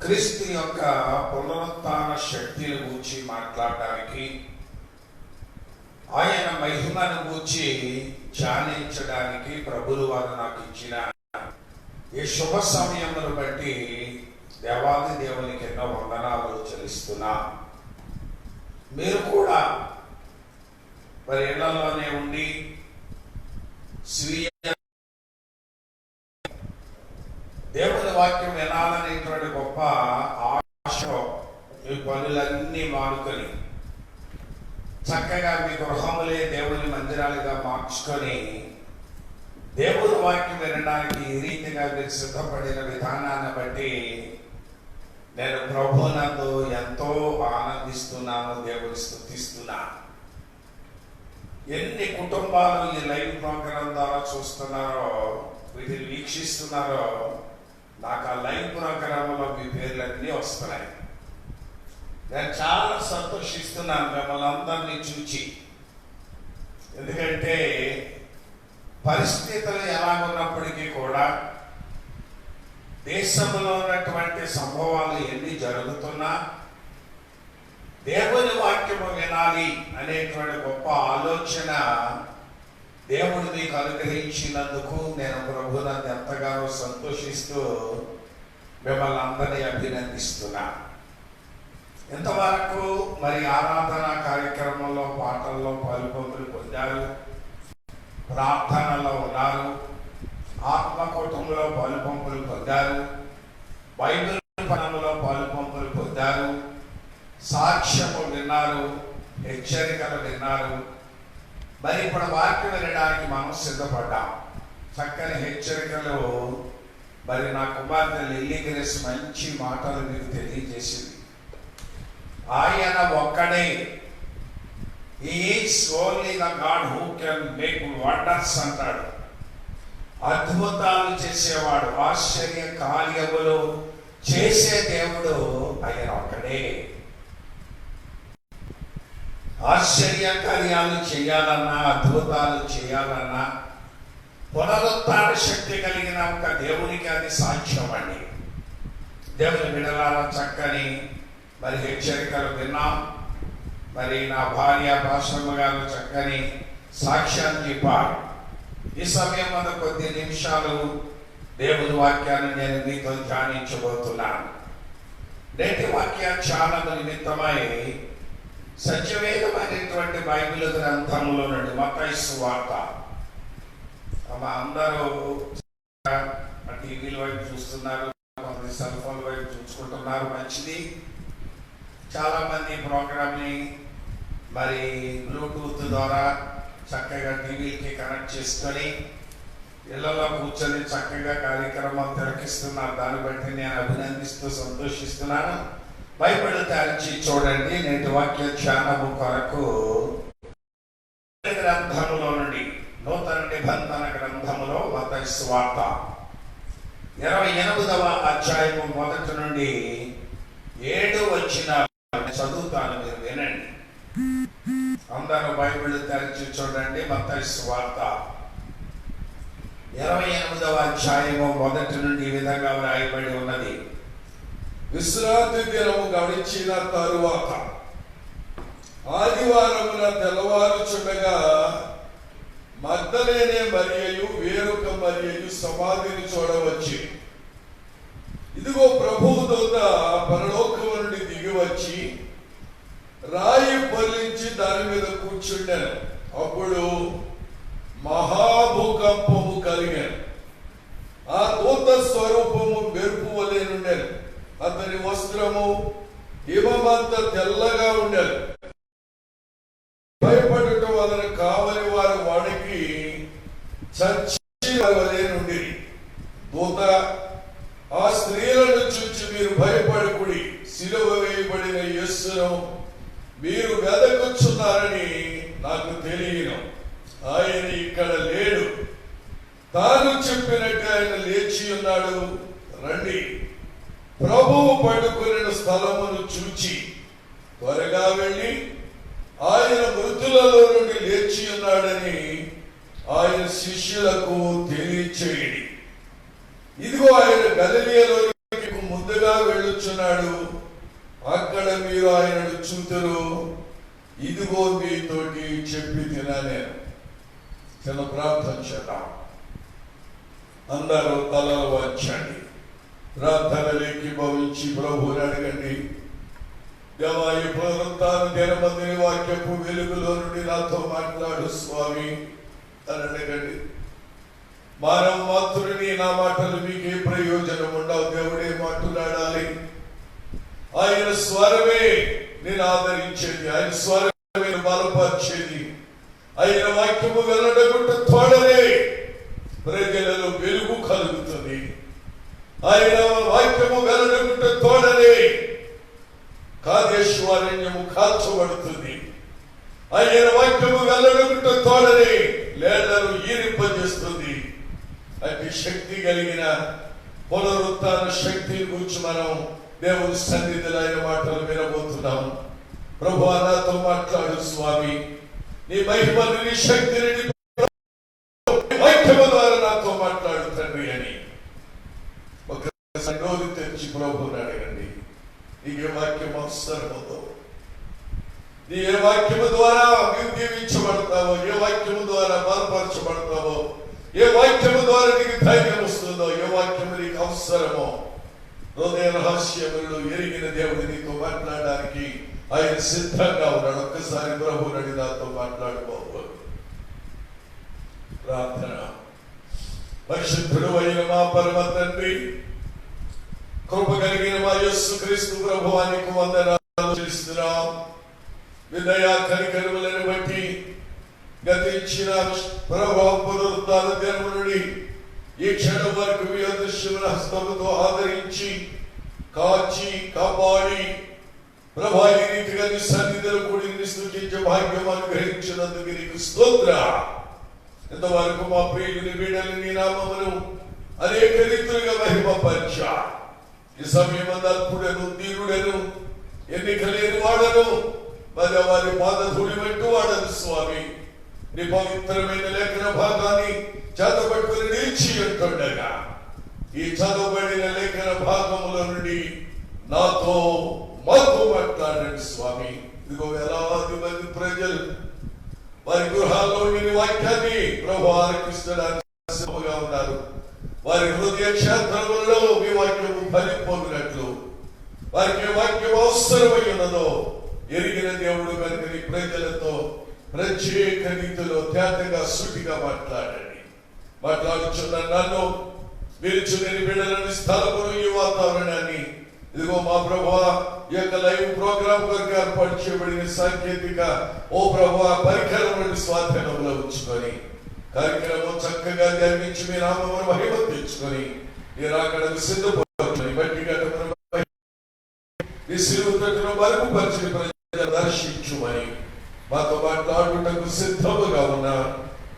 క్రీస్తు యొక్క పునరుత్థాన శక్తిని గూర్చి మాట్లాడడానికి, ఆయన మహిమను గూర్చి ధ్యానించడానికి ప్రభువు వారు నాకు ఇచ్చిన ఈ శుభ సమయమును బట్టి దేవాది దేవునికి ఎన్నో వందనాలు చెల్లిస్తున్నా. మీరు కూడా మరి ఇళ్లలోనే ఉండి స్వీయ దేవుని వాక్యం వినాలనేటువంటి గొప్ప ఆశతో మీ పనులన్నీ మానుకొని చక్కగా మీ గృహములే దేవుని మందిరాలుగా మార్చుకొని దేవుని వాక్యం వినడానికి ఈ రీతిగా మీరు సిద్ధపడిన విధానాన్ని బట్టి నేను ప్రభువునందు ఎంతో ఆనందిస్తున్నాను, దేవుని స్తుతిస్తున్నాను. ఎన్ని కుటుంబాలు ఈ లైవ్ ప్రోగ్రాం ద్వారా చూస్తున్నారో, వీటిని వీక్షిస్తున్నారో, నాకు ఆ లైవ్ ప్రోగ్రాంలో మీ పేర్లన్నీ వస్తున్నాయి. నేను చాలా సంతోషిస్తున్నాను మిమ్మల్ని అందరినీ చూచి. ఎందుకంటే పరిస్థితులు ఎలాగున్నప్పటికీ కూడా, దేశంలో ఉన్నటువంటి సంభవాలు ఎన్ని జరుగుతున్నా దేవుని వాక్యము వినాలి అనేటువంటి గొప్ప ఆలోచన దేవుడు మీకు అనుగ్రహించినందుకు నేను ప్రభువునందు ఎంతగానో సంతోషిస్తూ మిమ్మల్ని అందరినీ అభినందిస్తున్నా. ఇంతవరకు మరి ఆరాధన కార్యక్రమంలో పాటల్లో పాల్పొందులు పొందారు, ప్రార్థనలో ఉన్నారు, ఆత్మకూటంలో పాలుపంపులు పొందారు, బైబిల్ పనులలో పాలుపంపులు పొందారు, సాక్ష్యము విన్నారు, హెచ్చరికలు విన్నారు. మరి ఇప్పుడు వాక్యం వినడానికి మనం సిద్ధపడ్డాం. చక్కని హెచ్చరికలు మరి నా కుమార్తె లిల్లీ గ్రేస్ మంచి మాటలు మీకు తెలియజేసింది. ఆయన ఒక్కడే, he is only the God who can make wonders అంటాడు. అద్భుతాలు చేసేవాడు, ఆశ్చర్య కార్యములు చేసే దేవుడు ఆయన ఒక్కడే. ఆశ్చర్య కార్యాలు చేయాలన్నా, అద్భుతాలు చేయాలన్నా పునరుత్థాన శక్తి కలిగిన ఒక దేవునికి అది సాధ్యం అండి. దేవుని బిడ్డలారా, చక్కని మరి హెచ్చరికలు విన్నాం. మరి నా భార్య భాషమ్మ గారు చక్కని సాక్ష్యాన్ని చెప్పారు. ఈ సమయం వద్ద కొద్ది నిమిషాలు దేవుని వాక్యాన్ని నేను మీతో ధ్యానించబోతున్నాను. నేటి వాక్యాధ్యానము నిమిత్తమై సత్యవేదమైనటువంటి బైబిల్ గ్రంథములో నుండి మత్తయి సువార్త. అందరూ టీవీల వైపు చూస్తున్నారు, కొంతమంది సెల్ ఫోన్ వైపు చూసుకుంటున్నారు, మంచిది. చాలా మంది ప్రోగ్రామ్ని మరి బ్లూటూత్ ద్వారా చక్కగా టీవీకి కనెక్ట్ చేసుకొని ఇళ్లలో కూర్చొని చక్కగా కార్యక్రమాలు తిలకిస్తున్నారు. దాన్ని బట్టి నేను అభినందిస్తూ సంతోషిస్తున్నాను. బైబిల్ తెరిచి చూడండి. నేటి వాక్య ధ్యానము కొరకు గ్రంథములో నుండి, నూతన నిబంధన గ్రంథములో మత్తయి సువార్త 28వ అధ్యాయము 1 నుండి 7 వచనాలు చదువుతాను, మీరు వినండి. అందరూ బైబిల్ తెరిచి చూడండి. మత్తయి సువార్త 28వ అధ్యాయము 1 నుండి ఈ విధంగా వ్రాయబడి ఉన్నది. విశ్రాంతి దినము గడిచిన తరువాత ఆదివారమున తెల్లవారుచుండగా మగ్దలేనే మరియయు వేరొక మరియయు సమాధిని చూడవచ్చి, ఇదిగో ప్రభువు దూత పరలోకము నుండి దిగి వచ్చి రాయి పొర్లించి దాని మీద కూర్చుండాను. అప్పుడు మహాభూకంపము కలిగాను. ఆ దూత స్వరూపము మెరుపు వలె నుండాను. అతని వస్త్రము హిమమంత తెల్లగా ఉండేది. భయపడుట వలన కావలి వారు వాడికి చచ్చి వలె నుండి, దూత ఆ స్త్రీలను చూచి మీరు భయపడకుడి, సిలువ వేయబడిన యేసును మీరు వెదకుచున్నారని నాకు తెలియను. ఆయన ఇక్కడ లేడు, తాను చెప్పినట్టు ఆయన లేచి ఉన్నాడు. రండి, ప్రభువు పడుకున్న స్థలమును చూచి త్వరగా వెళ్ళి ఆయన మృతులలో నుండి లేచి ఉన్నాడని ఆయన శిష్యులకు తెలియచేయండి. ఇదిగో ఆయన గలిలయలోకి ముందుగా వెళ్ళుచున్నాడు. వెళ్ళుచున్నాడు, అక్కడ మీరు ఆయనను చూతురు. ఇదిగో మీతోటి చెప్పి తినా. నేను చిన్న ప్రార్థన చేద్దాం. అందరూ తలలు వంచండి, ప్రార్థనలోకి భవించి ప్రభువుని అడగండి. దేవా, ఈ పునరుత్థాన దినమందుని వాక్యపు వెలుగులో నుండి నాతో మాట్లాడు స్వామి అని అడగండి. మానవ మాతృని నా మాటలు మీకే ప్రయోజనం ఉండవు. దేవుడే మాట్లాడాలి. ఆయన స్వరమే నేను ఆదరించేది, ఆయన స్వరమే నేను బలపరిచేది. ఆయన వాక్యము వెల్లడగుట తోడనే ప్రజలలో వెలుగు కలుగుతుంది. ఆయన వాక్యము వెల్లడగుట తోడనే కాదేశ్వరణ్యము కాల్చబడుతుంది. ఆయన వాక్యము వెల్లడగుట తోడనే లేళ్లను ఈరింపజేస్తుంది. అతి శక్తి కలిగిన పునరుత్థాన శక్తిని గురించి మనం దేవుని సన్నిధిలో ఆయన మాటలు వినబోతున్నాం. ప్రభువా, నాతో మాట్లాడు స్వామి. నీ మహిమను, నీ శక్తిని వాక్యము ద్వారా నాతో మాట్లాడు తండ్రి అని ఒకసారి నోరు తెరిచి ప్రభువుని అడగండి. నీకు ఏ వాక్యం అవసరమవుతో, నీ ఏ వాక్యము ద్వారా దీవించబడతావో, ఏ వాక్యము ద్వారా బలపరచబడతావో, ఏ వాక్యము ద్వారా నీకు ధైర్యం వస్తుందో, ఏ వాక్యము నీకు అవసరమో, హృదయ రహస్యములు ఎరిగిన దేవుడు నీతో మాట్లాడడానికి ఆయన సిద్ధంగా ఉన్నాడు. ఒక్కసారి ప్రభువుని నాతో మాట్లాడుకోవాలి. ప్రార్థన. పరిశుద్ధుడు అయిన మా పరమ తండ్రి, కృప కలిగిన మా యేసుక్రీస్తు ప్రభువానికి వందనాలు చెల్లిస్తున్నాం. విదయా కనికరములను బట్టి గతించిన ప్రభావ పునరుత్థాన దినము నుండి ఈ క్షణం వరకు మీ అదృశ్యమైన హస్తముతో ఆదరించి కాచి కాపాడి ప్రభా ఈ రీతిగా నీ సన్నిధిలో కూడి స్తుతించే భాగ్యం అనుగ్రహించినందుకు నీకు స్తోత్ర. ఇంతవరకు మా ప్రియుని బిడ్డలు నీ నామమును అనేక రీతులుగా మహిమపరచా. ఈ సమయం అల్పుడను, దీనుడను, ఎన్నిక లేని వాడను, మరి వారి పాద ధూళి పెట్టు వాడను స్వామి. నీ పవిత్రమైన లేఖన భాగాన్ని చదవబట్టుకుని నిలిచి ఉంటుండగా ఈ చదవబడిన లేఖన భాగముల నుండి నాతో మాతో మాట్లాడండి స్వామి. ఇదిగో వేలాది మంది ప్రజలు వారి గృహాల్లో విని వాక్యాన్ని ప్రభు ఆలకించడానికి సిద్ధంగా ఉన్నారు. వారి హృదయ క్షేత్రములలో మీ వాక్యము ఫలింపొందినట్లు వారికి వాక్యం అవసరమై ఉన్నదో ఎరిగిన దేవుడు కనుక నీ ప్రజలతో ప్రత్యేక రీతిలో తేటగా సూటిగా మాట్లాడండి. మాట్లాడుచున్న నన్ను, మీరు చుని బిడ్డలని స్థలమును, ఈ వాతావరణాన్ని, ఇదిగో మా ప్రభువా ఈ యొక్క లైవ్ ప్రోగ్రామ్ కొరకు ఏర్పాటు చేయబడిన సాంకేతిక ఓ ప్రభువా పరికరములను స్వాధీనంలో ఉంచుకొని కార్యక్రమం చక్కగా జరిగించి మీ నామమును మహిమ తెచ్చుకొని మీరు అక్కడ సిద్ధపడుతుంది బట్టి నీ సిలువను మరుగుపరిచిన ప్రజలను దర్శించుమని మాతో మాట్లాడుటకు సిద్ధముగా ఉన్న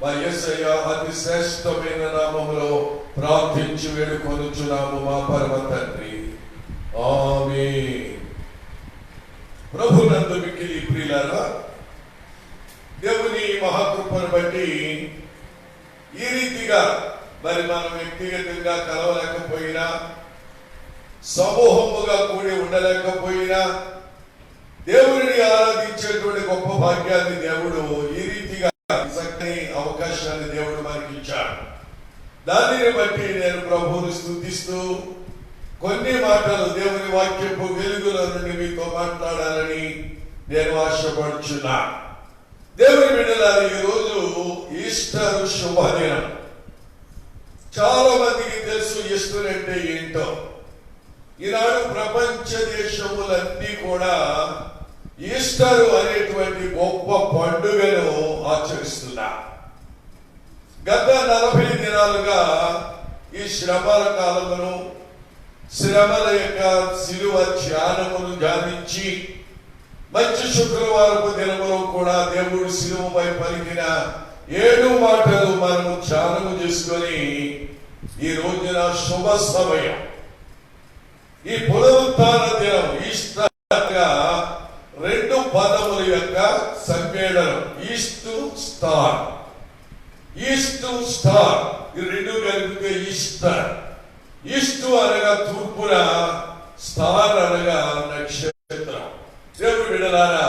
మా యేసయ్య అతి శ్రేష్టమైన నామములో ప్రార్థించి వేడుకొనుచున్నాము మా పరమ తండ్రి. ఆమేన్. ప్రభునందు మిక్కిలి ప్రియులారా, దేవుని మహాకృపను బట్టి ఈ రీతిగా మరి మనం వ్యక్తిగతంగా కలవలేకపోయినా, సమూహముగా కూడి ఉండలేకపోయినా, దేవుడిని ఆరాధించేటువంటి గొప్ప భాగ్యాన్ని దేవుడు ఈ రీతిగా చక్కని అవకాశాన్ని దేవుడు మనకి ఇచ్చాడు. దానిని బట్టి నేను ప్రభువుని స్తుతిస్తూ కొన్ని మాటలు దేవుని వాక్యపు వెలుగులో నుండి మీతో మాట్లాడాలని నేను ఆశపడుచున్నా. దేవుని బిడ్డలారా, ఈ రోజు ఈస్టర్ శుభదినం. చాలా మందికి తెలుసు ఈస్టర్ అంటే ఏంటో. ఈనాడు ప్రపంచ దేశములన్నీ కూడా ఈస్టర్ అనేటువంటి గొప్ప పండుగను ఆచరిస్తున్నా. గత 40 దినాలుగా ఈ శ్రమల కాలమును, శ్రమల యొక్క శిలువ ధ్యానమును ధ్యానించి మంచి శుక్రవారపు దినములో కూడా దేవుడు శిలువపై పలికిన 7 మాటలు మనము ధ్యానము చేసుకొని ఈ రోజున శుభ సమయం, ఈ పునరుత్థాన దినం ఈస్టర్ 2 పదముల యొక్క సమ్మేళనం. స్టార్ ఈ 2 కలిపితే ఈస్టర్. ఈస్టు అనగా తూర్పున, స్టార్ అనగా నక్షత్రం. దేవుని బిడ్డలారా,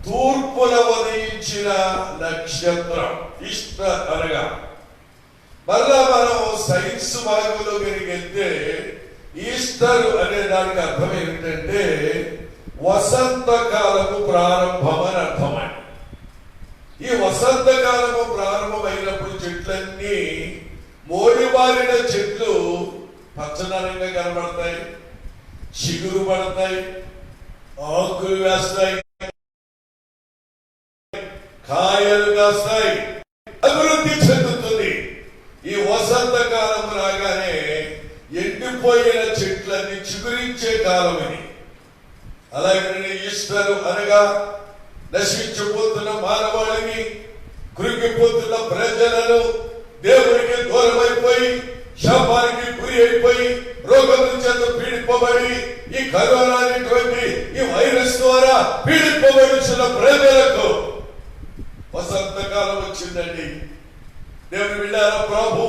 తూర్పున ఉదయించిన నక్షత్రం ఈస్టర్ అనగా. మళ్ళా మనం సైన్స్ భాగంలో వెళ్తే ఈస్టర్ అనే దానికి అర్థం ఏమిటంటే వసంతకాలము ప్రారంభం అని అర్థమండి. ఈ వసంతకాలము ప్రారంభమైనప్పుడు చెట్లన్నీ మోడిబారిన చెట్లు పచ్చదనంగా కనబడతాయి, చిగురు పడతాయి, ఆకులు వేస్తాయి, కాయలు కాస్తాయి, అభివృద్ధి చెందుతుంది. ఈ వసంతకాలం రాగానే ఎండిపోయిన చెట్లన్నీ చిగురించే కాలం ఇది. అలాగే ఈస్టర్ అనగా నశించిపోతున్న మానవాళిని, కృంగిపోతున్న ప్రజలను, దేవునికి దూరమైపోయి శాపానికి గురి అయిపోయి రోగముల చేత పీడిపబడి ఈ కరోనా అనేటువంటి ఈ వైరస్ ద్వారా పీడిపబడుతున్న ప్రజలకు వసంతకాలం వచ్చిందండి. దేవుని బిడ్డలారా, ప్రభు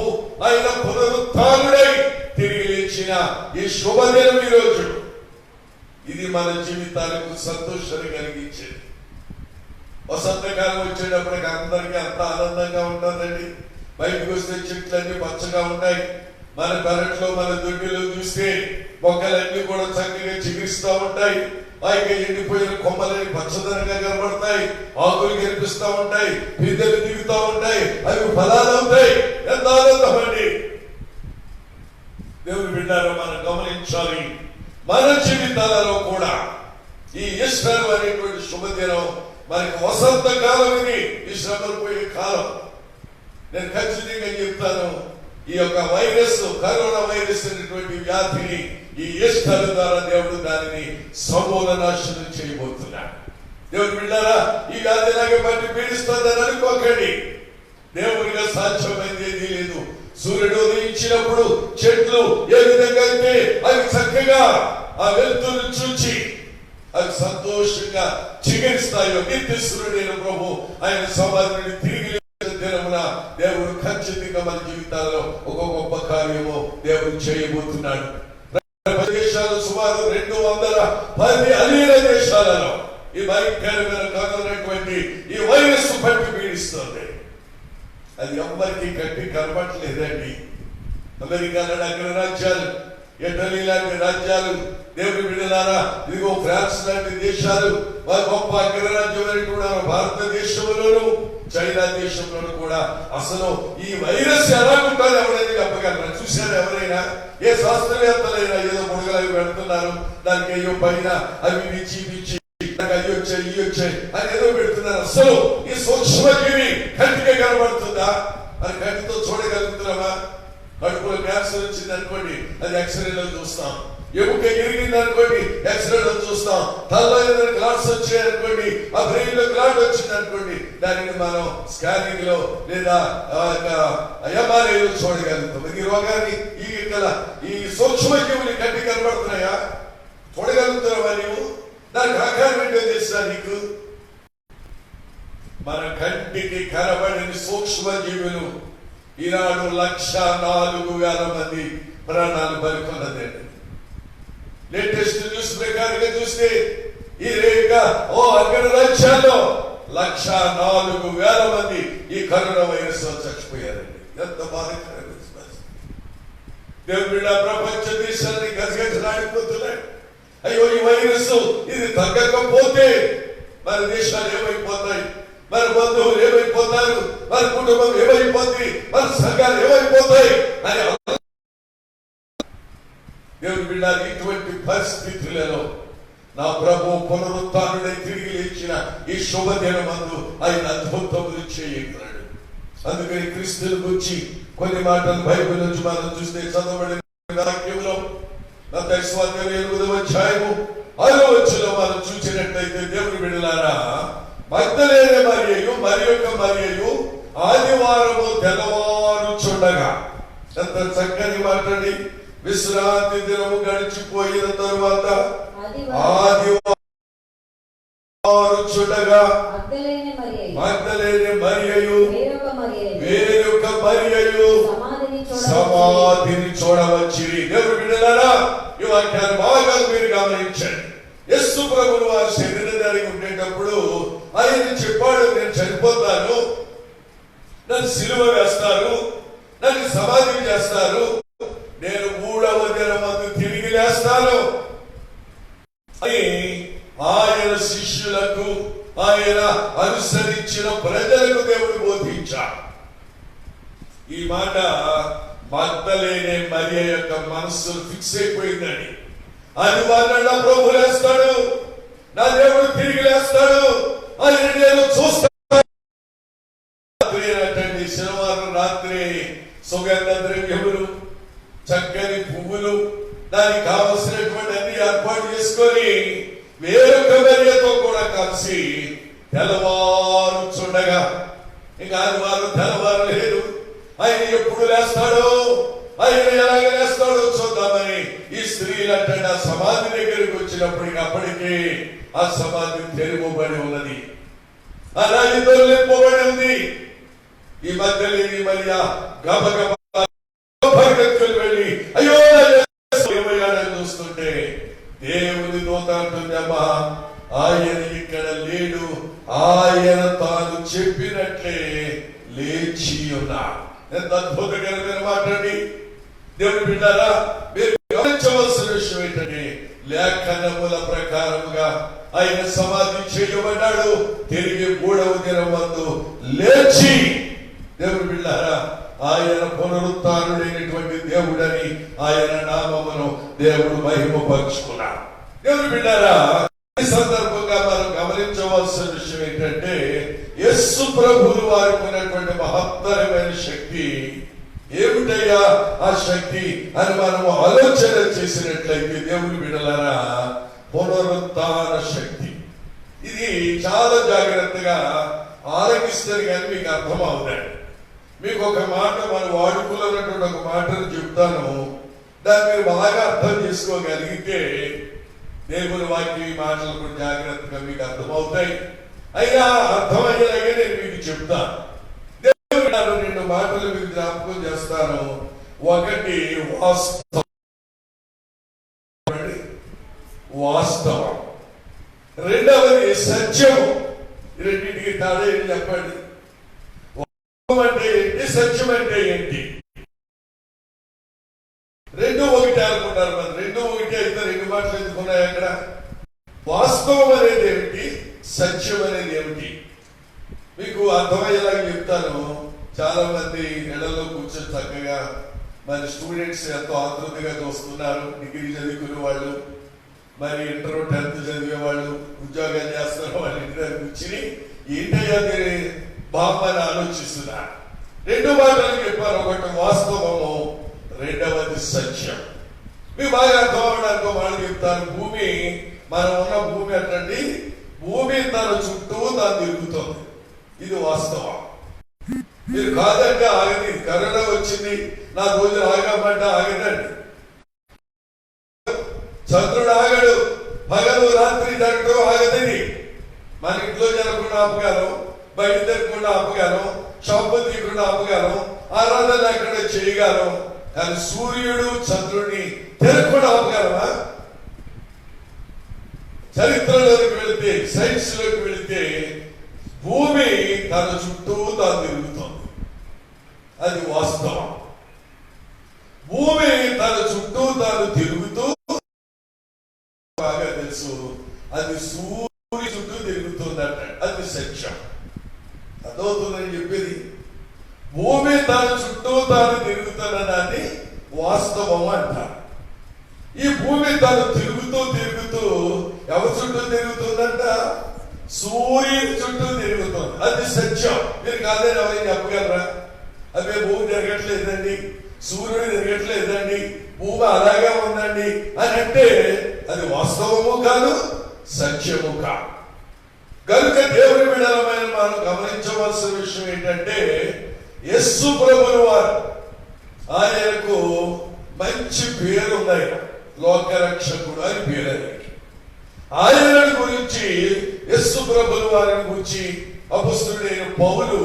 ఆయన పునరుత్థానుడై తిరిగి లేచిన ఈ శుభదినం ఈ రోజు. ఇది మన జీవితాలకు సంతోషాన్ని కలిగించేది. వసంతకాలం వచ్చేటప్పటికి అందరికీ అంత ఆనందంగా ఉంటుందండి. బయటకు వస్తే చెట్లన్నీ పచ్చగా ఉంటాయి. మన పెరట్లో మన దొడ్డిలో చూస్తే మొక్కలన్నీ కూడా చక్కగా చిగురిస్తూ ఉంటాయి. పైగా ఎండిపోయిన కొమ్మలని పచ్చదనంగా కనబడతాయి, ఆకులు కనిపిస్తూ ఉంటాయి, పిందెలు దిగుతూ ఉంటాయి, అవి ఫలాలు అవుతాయి. ఎంత ఆనందం అండి. దేవుని బిడ్డలారా, మనం గమనించాలి, మన జీవితాలలో కూడా ఈ ఈస్టర్ అనేటువంటి శుభదినం మనకి వసంతకాలం. ఇది ఈ శ్రమలు పోయే కాలం. నేను ఖచ్చితంగా చెప్తాను, ఈ యొక్క వైరస్, కరోనా వైరస్ అనేటువంటి వ్యాధిని ఈ ఈస్టర్ ద్వారా దేవుడు దానిని సమూల నాశనం చేయబోతున్నాడు. దేవుని బిడ్డలారా, ఈ వ్యాధి లాగా బట్టి పీడిస్తుందని అనుకోకండి. దేవునిగా సాధ్యమైంది ఏదీ లేదు. సూర్యుడు ఉదయించినప్పుడు చెట్లు ఏ విధంగా అయితే అవి చక్కగా ఆ వెలుతురు చూచి అవి సంతోషంగా చిగురిస్తాయో, నిత్య సూర్యుడైన ప్రభు ఆయన సమాధిని తిరిగి దినమున దేవుడు ఖచ్చితంగా మన జీవితాల్లో ఒక గొప్ప కార్యము దేవుడు చేయబోతున్నాడు. దేశాలు సుమారు 210 అలీల దేశాలలో ఈ భయంకరమైన కనుగొన్నటువంటి ఈ వైరస్ పట్టి పీడిస్తుంది. అది ఎవ్వరికి గట్టి కనబడలేదండి. అమెరికా లాంటి అగ్రరాజ్యాలు, ఇటలీ లాంటి రాజ్యాలు, దేవుని బిడ్డలారా, ఇదిగో ఫ్రాన్స్ లాంటి దేశాలు, వారి గొప్ప అగ్రరాజ్యం కూడా భారతదేశంలోను చైనా దేశంలోను కూడా అసలు ఈ వైరస్ ఎలా ఉంటుందో ఎవరైనా చెప్పగలరా? చూశారు ఎవరైనా? ఏ శాస్త్రవేత్తలైనా ఏదో ముడగలవి పెడుతున్నారు, దానికి అయ్యో పైన అవి చీపించి అవి వచ్చాయి ఇవి వచ్చాయి అని ఏదో పెడుతున్నారు. అసలు ఈ సూక్ష్మజీవి కంటిగా కనబడుతుందా? మరి కంటితో చూడగలుగుతున్నామా? కడుపులో క్యాన్సర్ వచ్చింది అనుకోండి, అది ఎక్స్రేలో చూస్తాం. ఎముక ఇరిగింది అనుకోండి, ఎక్స్రేలో చూస్తాం. తలలో ఏదైనా క్లాట్స్ వచ్చాయి అనుకోండి, ఆ బ్రెయిన్ లో క్లాట్ వచ్చింది అనుకోండి, దానిని మనం స్కానింగ్ లో లేదా MRI లో చూడగలుగుతాం. ఈ రోగాన్ని ఈ సూక్ష్మజీవులు కంటి కనబడుతున్నాయా? చూడగలుగుతున్నావా నీవు? దానికి ఆకారం ఏంటో తెలుసా నీకు? మన కంటికి కనబడిన సూక్ష్మజీవులు ఈనాడు 104,000 మంది ప్రాణాలు బలికొన్నదండి. లేటెస్ట్ న్యూస్ ప్రకారంగా చూస్తే ఈ రేఖ అగ్రరాజ్యాల్లో 104,000 మంది ఈ కరోనా వైరస్ చచ్చిపోయారండి. ఎంత బాధకరమైన దేవుని బిడ్డ, ప్రపంచ దేశాన్ని గజగజలాడిపోతున్నాయి. అయ్యో, ఈ వైరస్ ఇది తగ్గకపోతే మన దేశాలు ఏమైపోతాయి, మన బంధువులు ఏమైపోతారు, మన కుటుంబం ఏమైపోతుంది, మన సంఘాలు ఏమైపోతాయి అని దేవుని బిడ్డ, ఇటువంటి పరిస్థితులలో నా ప్రభు పునరుత్థానుడై తిరిగి లేచిన ఈ శుభదినమందు ఆయన అద్భుతములు చేయగలడు. అందుకని క్రీస్తుని గురించి కొన్ని మాటలు బైబిల్ నుంచి మనం చూస్తే చదవబడిన వాక్యంలో మత్తయి సువార్త 8వ అధ్యాయము 6వ వచనంలో మనం చూసినట్లయితే, దేవుని బిడ్డలారా, మగ్దలేనే మరియయు మరియొక మరియయు ఆదివారము తెల్లవారుచుండగా, ఎంత చక్కని మాటండి, విశ్రాంతి దినము గడిచిపోయిన తరువాత ఆదివారుచుండగా మగ్దలేనే మరియయు వేరొక మరియయు సమాధిని చూడవచ్చిరి. దేవుని బిడ్డలారా, ఈ వాక్యాన్ని బాగా గమనించండి. యేసు ప్రభువు వారు శరీరధారిగా ఉండేటప్పుడు ఆయన చెప్పాడు, నేను చనిపోతాను, నన్ను సిలువ వేస్తారు, నన్ను సమాధి చేస్తారు, నేను 3వ దినమందు తిరిగి లేస్తాను అని ఆయన శిష్యులకు, ఆయన అనుసరించిన ప్రజలకు దేవుడు బోధించాడు. ఈ మాట మగ్దలేనే మరియ యొక్క మనస్సు ఫిక్స్ అయిపోయిందండి. ఆదివారం ప్రభు లేస్తాడు, నా దేవుడు తిరిగి లేస్తాడు అని నేను చూస్తాను. శనివారం రాత్రి సుగంధ ద్రవ్యములు, చక్కని పువ్వులు, దానికి కావలసినటువంటి అన్ని ఏర్పాటు చేసుకొని వేరొక మరియతో కూడా కలిసి తెల్లవారు చూడగా, ఇంకా ఆదివారం తెల్లవారు లేదు, ఆయన ఎప్పుడు లేస్తాడో, ఆయన ఎలాగ లేస్తాడో చూద్దామని ఈ స్త్రీలు అంటే ఆ సమాధి దగ్గరికి వచ్చినప్పటికీ అప్పటికే ఆ సమాధి తెరువబడి ఉన్నది, ఆ రాయితో నింపబడి ఉంది. ఈ మధ్యలో మరి గబగబ వెళ్ళి అయ్యో ఏమయ్యాడని చూస్తుంటే దేవుని దూత అంటుందమ్మా, ఆయన ఇక్కడ లేడు, ఆయన తాను చెప్పినట్లే లేచి ఉన్నాడు. ఎంత అద్భుతకరమైన మాట్లాడి దేవుని బిడ్డారా, మీరు గమనించవలసిన విషయం ఏంటంటే లేఖనముల ప్రకారముగా ఆయన సమాధి చేయబడ్డాడు, తిరిగి 3వ దినమందు లేచి. దేవుని బిడ్డారా, ఆయన పునరుత్థానుడైనటువంటి దేవుడని ఆయన నామమును దేవుడు మహిమపరుచుకున్నాడు. దేవుని బిడ్డారా, ఈ సందర్భంగా మనం గమనించవలసిన విషయం ఏంటంటే యేసు ప్రభువు వారికి ఉన్నటువంటి మహత్తరమైన శక్తి ఏమిటయ్యా ఆ శక్తి అని మనము ఆలోచన చేసినట్లయితే దేవుని బిడ్డలారా, పునరుత్థాన శక్తి. ఇది చాలా జాగ్రత్తగా ఆలకిస్తారు కానీ మీకు అర్థం అవుతాయి. మీకు ఒక మాట మన వాడుకలో ఉన్నటువంటి ఒక మాటను చెప్తాను, దాన్ని మీరు బాగా అర్థం చేసుకోగలిగితే దేవుని వాక్య మాటలు కూడా జాగ్రత్తగా మీకు అర్థమవుతాయి. అయినా అర్థమయ్యేలాగే నేను మీకు చెప్తాను. దేవుడు 2 మాటలు మీకు జ్ఞాపకం చేస్తాను. ఒకటి వాస్తవం, రెండవది సత్యము. రెండింటికి తేడా ఏంటి చెప్పండి? అంటే ఏంటి, సత్యం అంటే ఏంటి? రెండు ఒకటి అనుకుంటారు. మరి 2 ఒకటి అయితే 2 మాటలు ఎందుకున్నాయి అక్కడ? వాస్తవం అనేది ఏమిటి, సత్యం అనేది ఏమిటి? మీకు అర్థమయ్యేలాగా చెప్తాను. చాలా మంది నెలలో కూర్చొని చక్కగా మరి స్టూడెంట్స్ ఎంతో ఆతృతగా చూస్తున్నారు. డిగ్రీ చదువుకునే వాళ్ళు, మరి ఇంటర్ 10th చదివే వాళ్ళు, ఉద్యోగాలు చేస్తున్న వాళ్ళు ఇంటి దగ్గర కూర్చుని ఏంటయ్యా మీరు బామ్మని ఆలోచిస్తున్నారు. 2 మాటలు చెప్పారు. ఒకటి వాస్తవము, రెండవది సత్యం. మీకు బాగా అర్థం అవడానికి మాట చెప్తాను. భూమి, మనం ఉన్న భూమి అట్టండి, భూమి తన చుట్టూ తాను తిరుగుతుంది. ఇది వాస్తవం. మీరు కాదంటే ఆగది. కరోనా వచ్చింది, నా రోజులు ఆగమంటే ఆగదండి. చంద్రుడు ఆగడు, పగలు రాత్రి జరగడం ఆగదని. మన ఇంట్లో జరగకుండా ఆపగలం, బయట జరగకుండా ఆపగలం, షాపు తీయకుండా ఆపగలం, ఆరాధన ఎక్కడ చేయగలం. కానీ సూర్యుడు చంద్రుడిని తిరగకుండా ఆపగలమా? చరిత్రలోకి వెళితే, సైన్స్ లోకి వెళితే భూమి తన చుట్టూ తాను తిరుగుతుంది. అది వాస్తవం. భూమి తన చుట్టూ తాను తిరుగుతూ బాగా తెలుసు, అది సూర్యుడి చుట్టూ తిరుగుతుందట. అది సత్యం. అదవుతుందని చెప్పేది. భూమి తన చుట్టూ తాను తిరుగుతున్నదాన్ని వాస్తవం అంటారు. ఈ భూమి తను తిరుగుతూ తిరుగుతూ ఎవరి చుట్టూ తిరుగుతుందంట? సూర్యుడి చుట్టూ తిరుగుతుంది. అది సత్యం. మీరు కాదని ఎవరైనా చెప్పగలరా? అదే భూమి తిరగట్లేదండి, సూర్యుడు తిరగట్లేదండి, భూమి అలాగే ఉందండి అని అంటే అది వాస్తవము కాదు, సత్యము కాదు. కనుక దేవుని బిడ్డలమైన మనం గమనించవలసిన విషయం ఏంటంటే యేసు ప్రభువు వారు, ఆయనకు మంచి పేరు ఉంది. లోకరక్షకుడు అని పేరు. ఆయన గురించి, యేసు ప్రభువు వారిని గురించి అపొస్తలుడైన పౌలు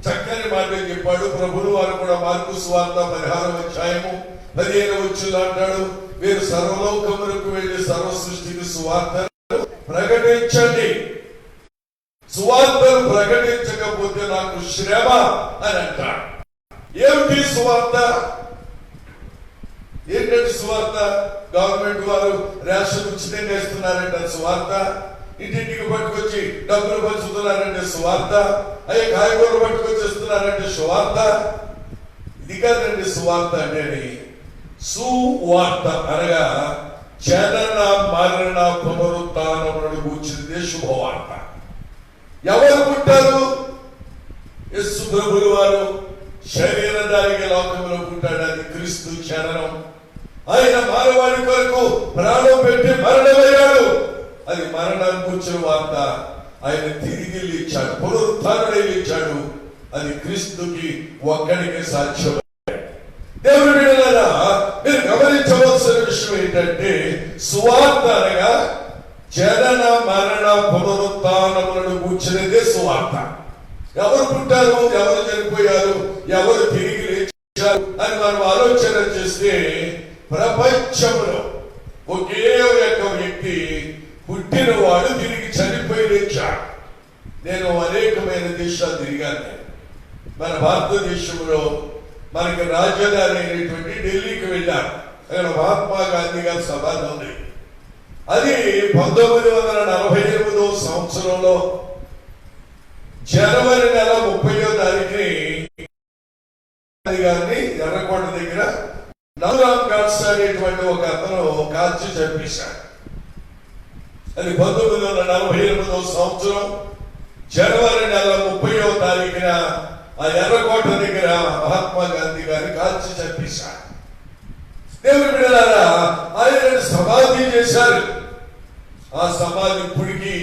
చక్కని మాటలు చెప్పాడు. ప్రభువు వారు కూడా మార్కు సువార్త 16వ అధ్యాయము 15వ వచనంలో అంటాడు, మీరు సర్వలోకములకు వెళ్ళి సర్వ సృష్టికి సువార్తను ప్రకటించండి. సువార్తను ప్రకటించకపోతే నాకు శ్రమ అని అంటాడు. ఏమిటి సువార్త? ఏంటంటే సువార్త? గవర్నమెంట్ వారు రేషన్ ఉచితంగా ఇస్తున్నారంటే సువార్త. ఇంటింటికి పట్టుకొచ్చి డబ్బులు పంచుతున్నారంటే సువార్త. అయ్యే కాయగూరలు పట్టుకొచ్చి ఇస్తున్నారంటే సువార్త. ఇది కాదండి సువార్త అంటే. సువార్త అనగా జనన మరణ పునరుత్థానములను గూర్చినదే శుభవార్త. ఎవరు పుట్టారు? యేసు ప్రభువు వారు శరీరధారిగా లోకంలో పుట్టాడు. అది క్రీస్తు జననం. ఆయన మానవాళి కొరకు ప్రాణం పెట్టి మరణమయ్యాడు. అది మరణాన్ని కూర్చున్న వార్త. ఆయన తిరిగి లేచాడు, పునరుత్థానుడై లేచాడు. అది క్రీస్తుకి ఒక్కడికి సాధ్యం. దేవుని బిడ్డలారా, మీరు గమనించవలసిన విషయం ఏంటంటే సువార్త అనగా జనన మరణ పునరుత్థానములను కూర్చున్నదే సువార్త. ఎవరు పుట్టారు, ఎవరు చనిపోయారు, ఎవరు తిరిగి లేచారు అని మనం ఆలోచన చేస్తే ప్రపంచంలో ఒకే ఒక వ్యక్తి పుట్టినవాడు తిరిగి చనిపోయి లేచాడు. నేను అనేకమైన దేశాలు తిరిగాను. మన భారతదేశంలో మనకి రాజధాని అయినటువంటి ఢిల్లీకి వెళ్ళాను. అక్కడ మహాత్మా గాంధీ గారి సమాధి ఉంది. అది 1948 సంవత్సరంలో జనవరి నెల 30వ తారీఖుని గారిని ఎర్రకోట దగ్గర నవరామ్ గాడ్స్ అనేటువంటి ఒక అతను కాల్చి చంపేశాడు. అది 1948 సంవత్సరం జనవరి నెల 30వ తారీఖున ఆ ఎర్రకోట దగ్గర మహాత్మా గాంధీ గారిని కాల్చి చంపేశాడు. దేవుని బిడ్డలారా, ఆయన సమాధి చేశారు. ఆ సమాధి ఇప్పటికి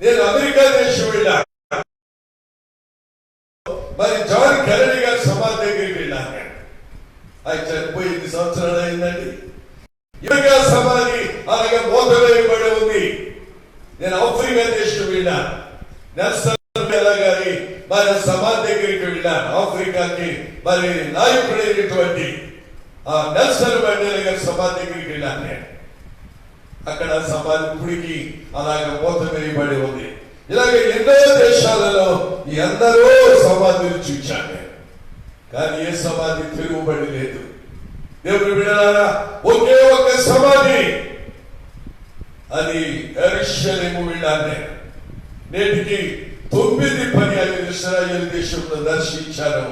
నేను అమెరికా దేశం వెళ్ళాను. మరి జాన్ కెనడీ గారి సమాధి దగ్గరికి వెళ్ళాను. ఆయన చనిపోయి 8 సంవత్సరాలు అయిందండి. ఇంకా సమాధి అలాగే మోతవేయబడి ఉంది. నేను ఆఫ్రికా దేశం వెళ్ళాను. నెల్సన్ మండేలా గారి మరి సమాధి దగ్గరికి వెళ్ళాను. ఆఫ్రికాకి మరి నాయకుడైనటువంటి ఆ నెల్సన్ మండేలా గారి సమాధి దగ్గరికి వెళ్ళాను నేను. అక్కడ సమాధి ఇప్పటికి అలాగే మూత వేయబడి ఉంది. ఇలాగే ఎన్నో దేశాలలో ఎందరో సమాధులు చూచాను నేను. కానీ ఏ సమాధి తిరుగుబడి లేదు. దేవుని బిడ్డలారా, ఒకే ఒక సమాధి, అది యెరూషలేము వెళ్ళాను నేను. నేటికి 9 పర్యాయాలు ఇశ్రాయేలు దేశంలో దర్శించాను.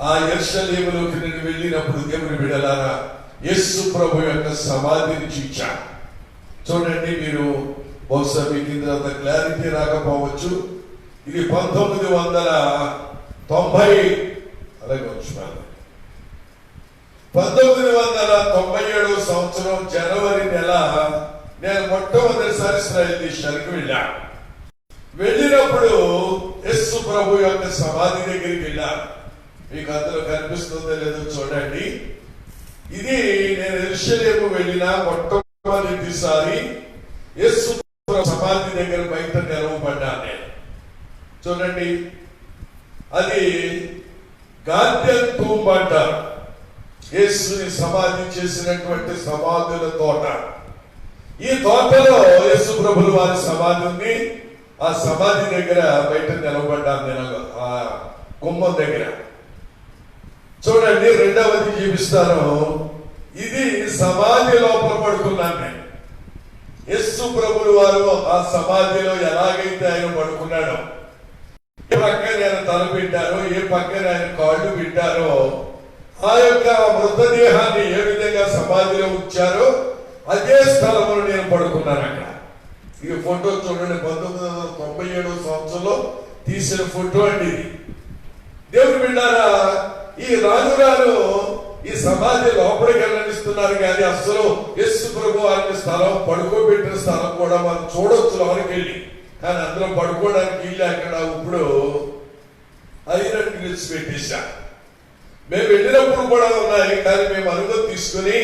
ఆ యెరూషలేములోకి నేను వెళ్ళినప్పుడు దేవుని బిడ్డలారా, యేసు ప్రభు యొక్క సమాధిని చూచాను. చూడండి, మీరు బహుశా మీకు ఇంత క్లారిటీ రాకపోవచ్చు. ఇది 1990 అలాగే వచ్చున్నాను. 1997 సంవత్సరం జనవరి నెల నేను మొట్టమొదటిసారి ఇశ్రాయేలు దేశానికి వెళ్ళాను. వెళ్ళినప్పుడు యేసు ప్రభు యొక్క సమాధి దగ్గరికి వెళ్ళాను. మీకు అందులో కనిపిస్తుందో లేదో చూడండి. ఇది నేను యెరూషలేము వెళ్ళిన మొట్టమొదటిసారి యేసు సమాధి దగ్గర బయట నిలవబడ్డాను నేను. చూడండి, అది గార్డెన్ టూంబ్ అంటారు. యేసుని సమాధి చేసినటువంటి సమాధుల తోట. ఈ తోటలో యేసు ప్రభులు వారి సమాధి ఉంది. ఆ సమాధి దగ్గర బయట నిలబడ్డాను నేను, ఆ గుమ్మం దగ్గర. చూడండి, రెండవది చూపిస్తాను. ఇది సమాధి లోపల పడుకున్నాను నేను. యేసు ప్రభులు వారు ఆ సమాధిలో ఎలాగైతే ఆయన పడుకున్నాడో, ఏ పక్కన ఆయన తల పెట్టారో, ఏ పక్కన ఆయన కాళ్ళు పెట్టారో, ఆ యొక్క మృతదేహాన్ని ఏ విధంగా సమాధిలో ఉంచారో అదే స్థలంలో నేను పడుకున్నాను అక్కడ. ఈ ఫోటో చూడండి, 1997 సంవత్సరంలో తీసిన ఫోటో అండి ఇది. దేవుని బిడ్డారా, ఈ రాజుగారు ఈ సమాధి లోపలికి వెళ్ళనిస్తున్నారు కానీ అసలు యేసు ప్రభు వారిని స్థలం, పడుకోబెట్టిన స్థలం కూడా మనం చూడొచ్చు లోనికి వెళ్ళి. కానీ అందులో పడుకోవడానికి ఇల్లు అక్కడ ఇప్పుడు ఐరన్ గ్రిల్స్ పెట్టేశా. మేము వెళ్ళినప్పుడు కూడా ఉన్నాయి, కానీ మేము అనుమతి తీసుకుని,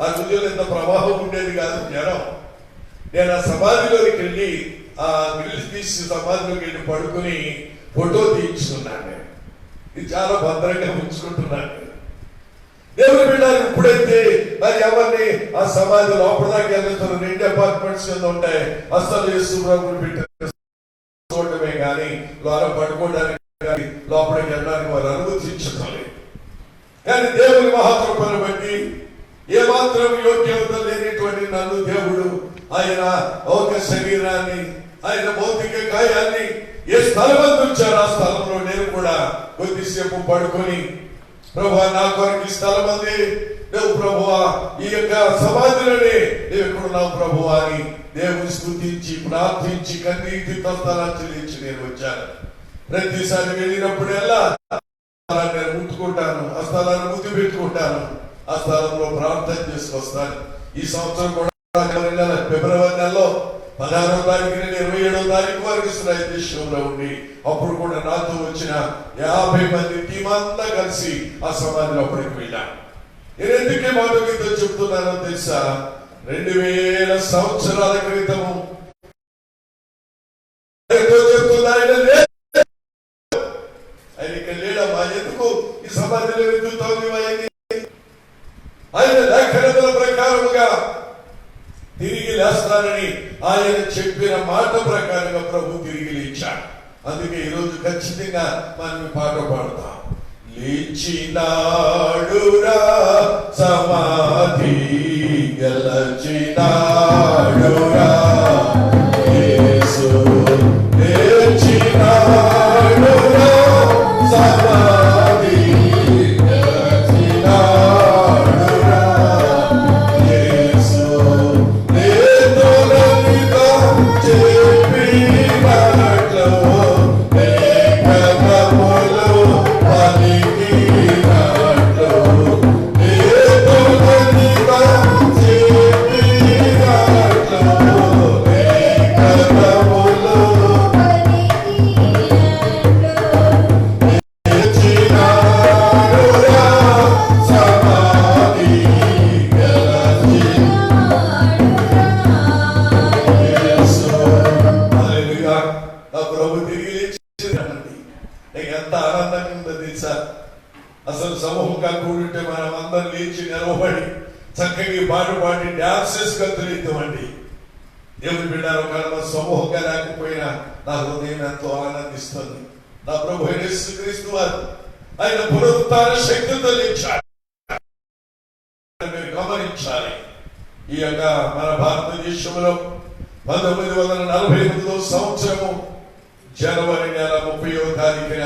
ఆ రోజుల్లో ఇంత ప్రవాహం ఉండేది కాదు జనం. నేను ఆ సమాధిలోకి వెళ్ళి ఆ గ్రిల్స్ తీసి సమాధిలోకి వెళ్ళి పడుకుని ఫోటో తీయించుకున్నాను నేను. ఇది చాలా భద్రంగా ఉంచుకుంటున్నాను. దేవుని బిడ్డలు ఇప్పుడైతే మరి ఎవరిని ఆ సమాధి లోపల దాకా వెళ్తారు, 2 అపార్ట్మెంట్స్ కింద ఉంటాయి. అసలు యేసు ప్రభువుని పెట్టే చూడటమే కానీ లోన పడుకోవడానికి కానీ లోపలికి వెళ్ళడానికి వారు అనుమతించలేదు. కానీ దేవుని మహాకృపను బట్టి ఏమాత్రం యోగ్యత లేనిటువంటి నన్ను దేవుడు ఆయన ఒక శరీరాన్ని, ఆయన భౌతిక కాయాన్ని ఏ స్థలం ఉంచారు ఆ స్థలంలో నేను కూడా కొద్దిసేపు పడుకొని, ప్రభువా నా కొరకు ఈ స్థలం అంది, నువ్వు ప్రభువా ఈ యొక్క సమాధిలోనే నువ్వు ఎక్కడున్నావు ప్రభువా అని దేవుని స్తుతించి ప్రార్థించి కన్నీటితో స్థలాన్ని చెల్లించి నేను వచ్చాను. ప్రతిసారి వెళ్ళినప్పుడల్లా నేను ముట్టుకుంటాను, ఆ స్థలాన్ని ముద్దు పెట్టుకుంటాను, ఆ స్థలంలో ప్రార్థన చేసుకొస్తాను. ఈ సంవత్సరం కూడా ఫిబ్రవరి నెలలో 16వ తారీఖు నుండి 27వ తారీఖు వరకు ఇస్రాయేల్ దేశంలో ఉండి అప్పుడు కూడా నాతో వచ్చిన 50 మంది టీం అంతా కలిసి ఆ సమాధిలో అప్పటికి వెళ్ళాను. నేను ఎందుకే మాట మీతో చెప్తున్నానో తెలుసా? 2000 సంవత్సరాల క్రితము చెప్తున్నా ఆయన ఇక్కడ లేడమ్మా, ఎందుకు ఈ సమాధిలో వెతుకుతావు? ఆయన లేఖనముల ప్రకారముగా తిరిగి లేస్తానని ఆయన చెప్పిన మాట ప్రకారంగా ప్రభు తిరిగి లేచాడు. అందుకే ఈరోజు ఖచ్చితంగా మనం పాట పాడతాం. లేచినాడురా సమాధి గెలచినాడురా యేసు, లేచినాడురా సమాధి గెలచినాడురా యేసు, లేతులనిగా చెప్పినట్లు లేఖనములు పలికినట్లు, లేతులనిగా చెప్పినట్లు లేఖనములు లేచినాడురా సమాధి గెలచినాడురా. హల్లెలూయా. నా ప్రభు తిరిగి లేచినాడండి. నీకు ఎంత ఆనందంగా ఉందో తెలుసా? అసలు సమూహంగా కూడుంటే మనం అందరం లేచి నిలబడి చక్కగా పాట పాడి డాన్సెస్ గంతులేద్దామండి. దేవుని బిడ్డలు కనుక సమూహంగా లేకపోయినా నా హృదయం ఎంతో ఆనందిస్తుంది. నా ప్రభు యేసుక్రీస్తు వారు ఆయన పునరుత్థాన శక్తితో లేచారు. మీరు గమనించాలి. ఈ యొక్క మన భారతదేశంలో 1948వ సంవత్సరము జనవరి నెల 30వ తారీఖున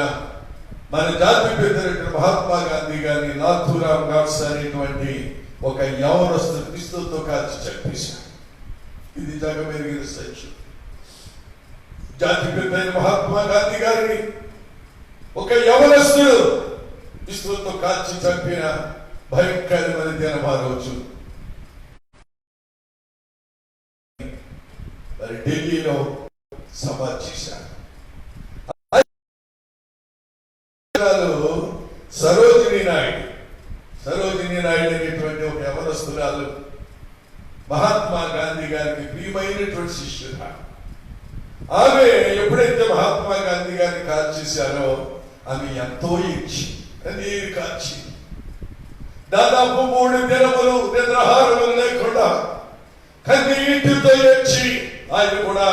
మన జాతి పిత మహాత్మా గాంధీ గారిని నాథూరామ్ గాడ్స్ అనేటువంటి ఒక యవనస్తు క్రీస్తుతో కాల్చి చంపేశారు. ఇది జగమెరిగిన సత్యం. జాతి పిత మహాత్మా గాంధీ గారిని ఒక యవనస్తుడు క్రీస్తుతో కాల్చి చంపిన భయంకరమైన దినం ఆ రోజు. మరి ఢిల్లీలో సభ చేశారు. సరోజినీ నాయుడు అనేటువంటి ఒక యవనస్తురాలు మహాత్మా గాంధీ గారికి ప్రియమైనటువంటి శిష్యురాలు. ఆమె ఎప్పుడైతే మహాత్మా గాంధీ గారిని కాల్చేశారో ఆమె ఎంతో ఇచ్చి నీరు కాల్చి దాదాపు 3 దినములు నిద్రాహారములు లేకుండా కన్నీటితో ఏడ్చి ఆయన కూడా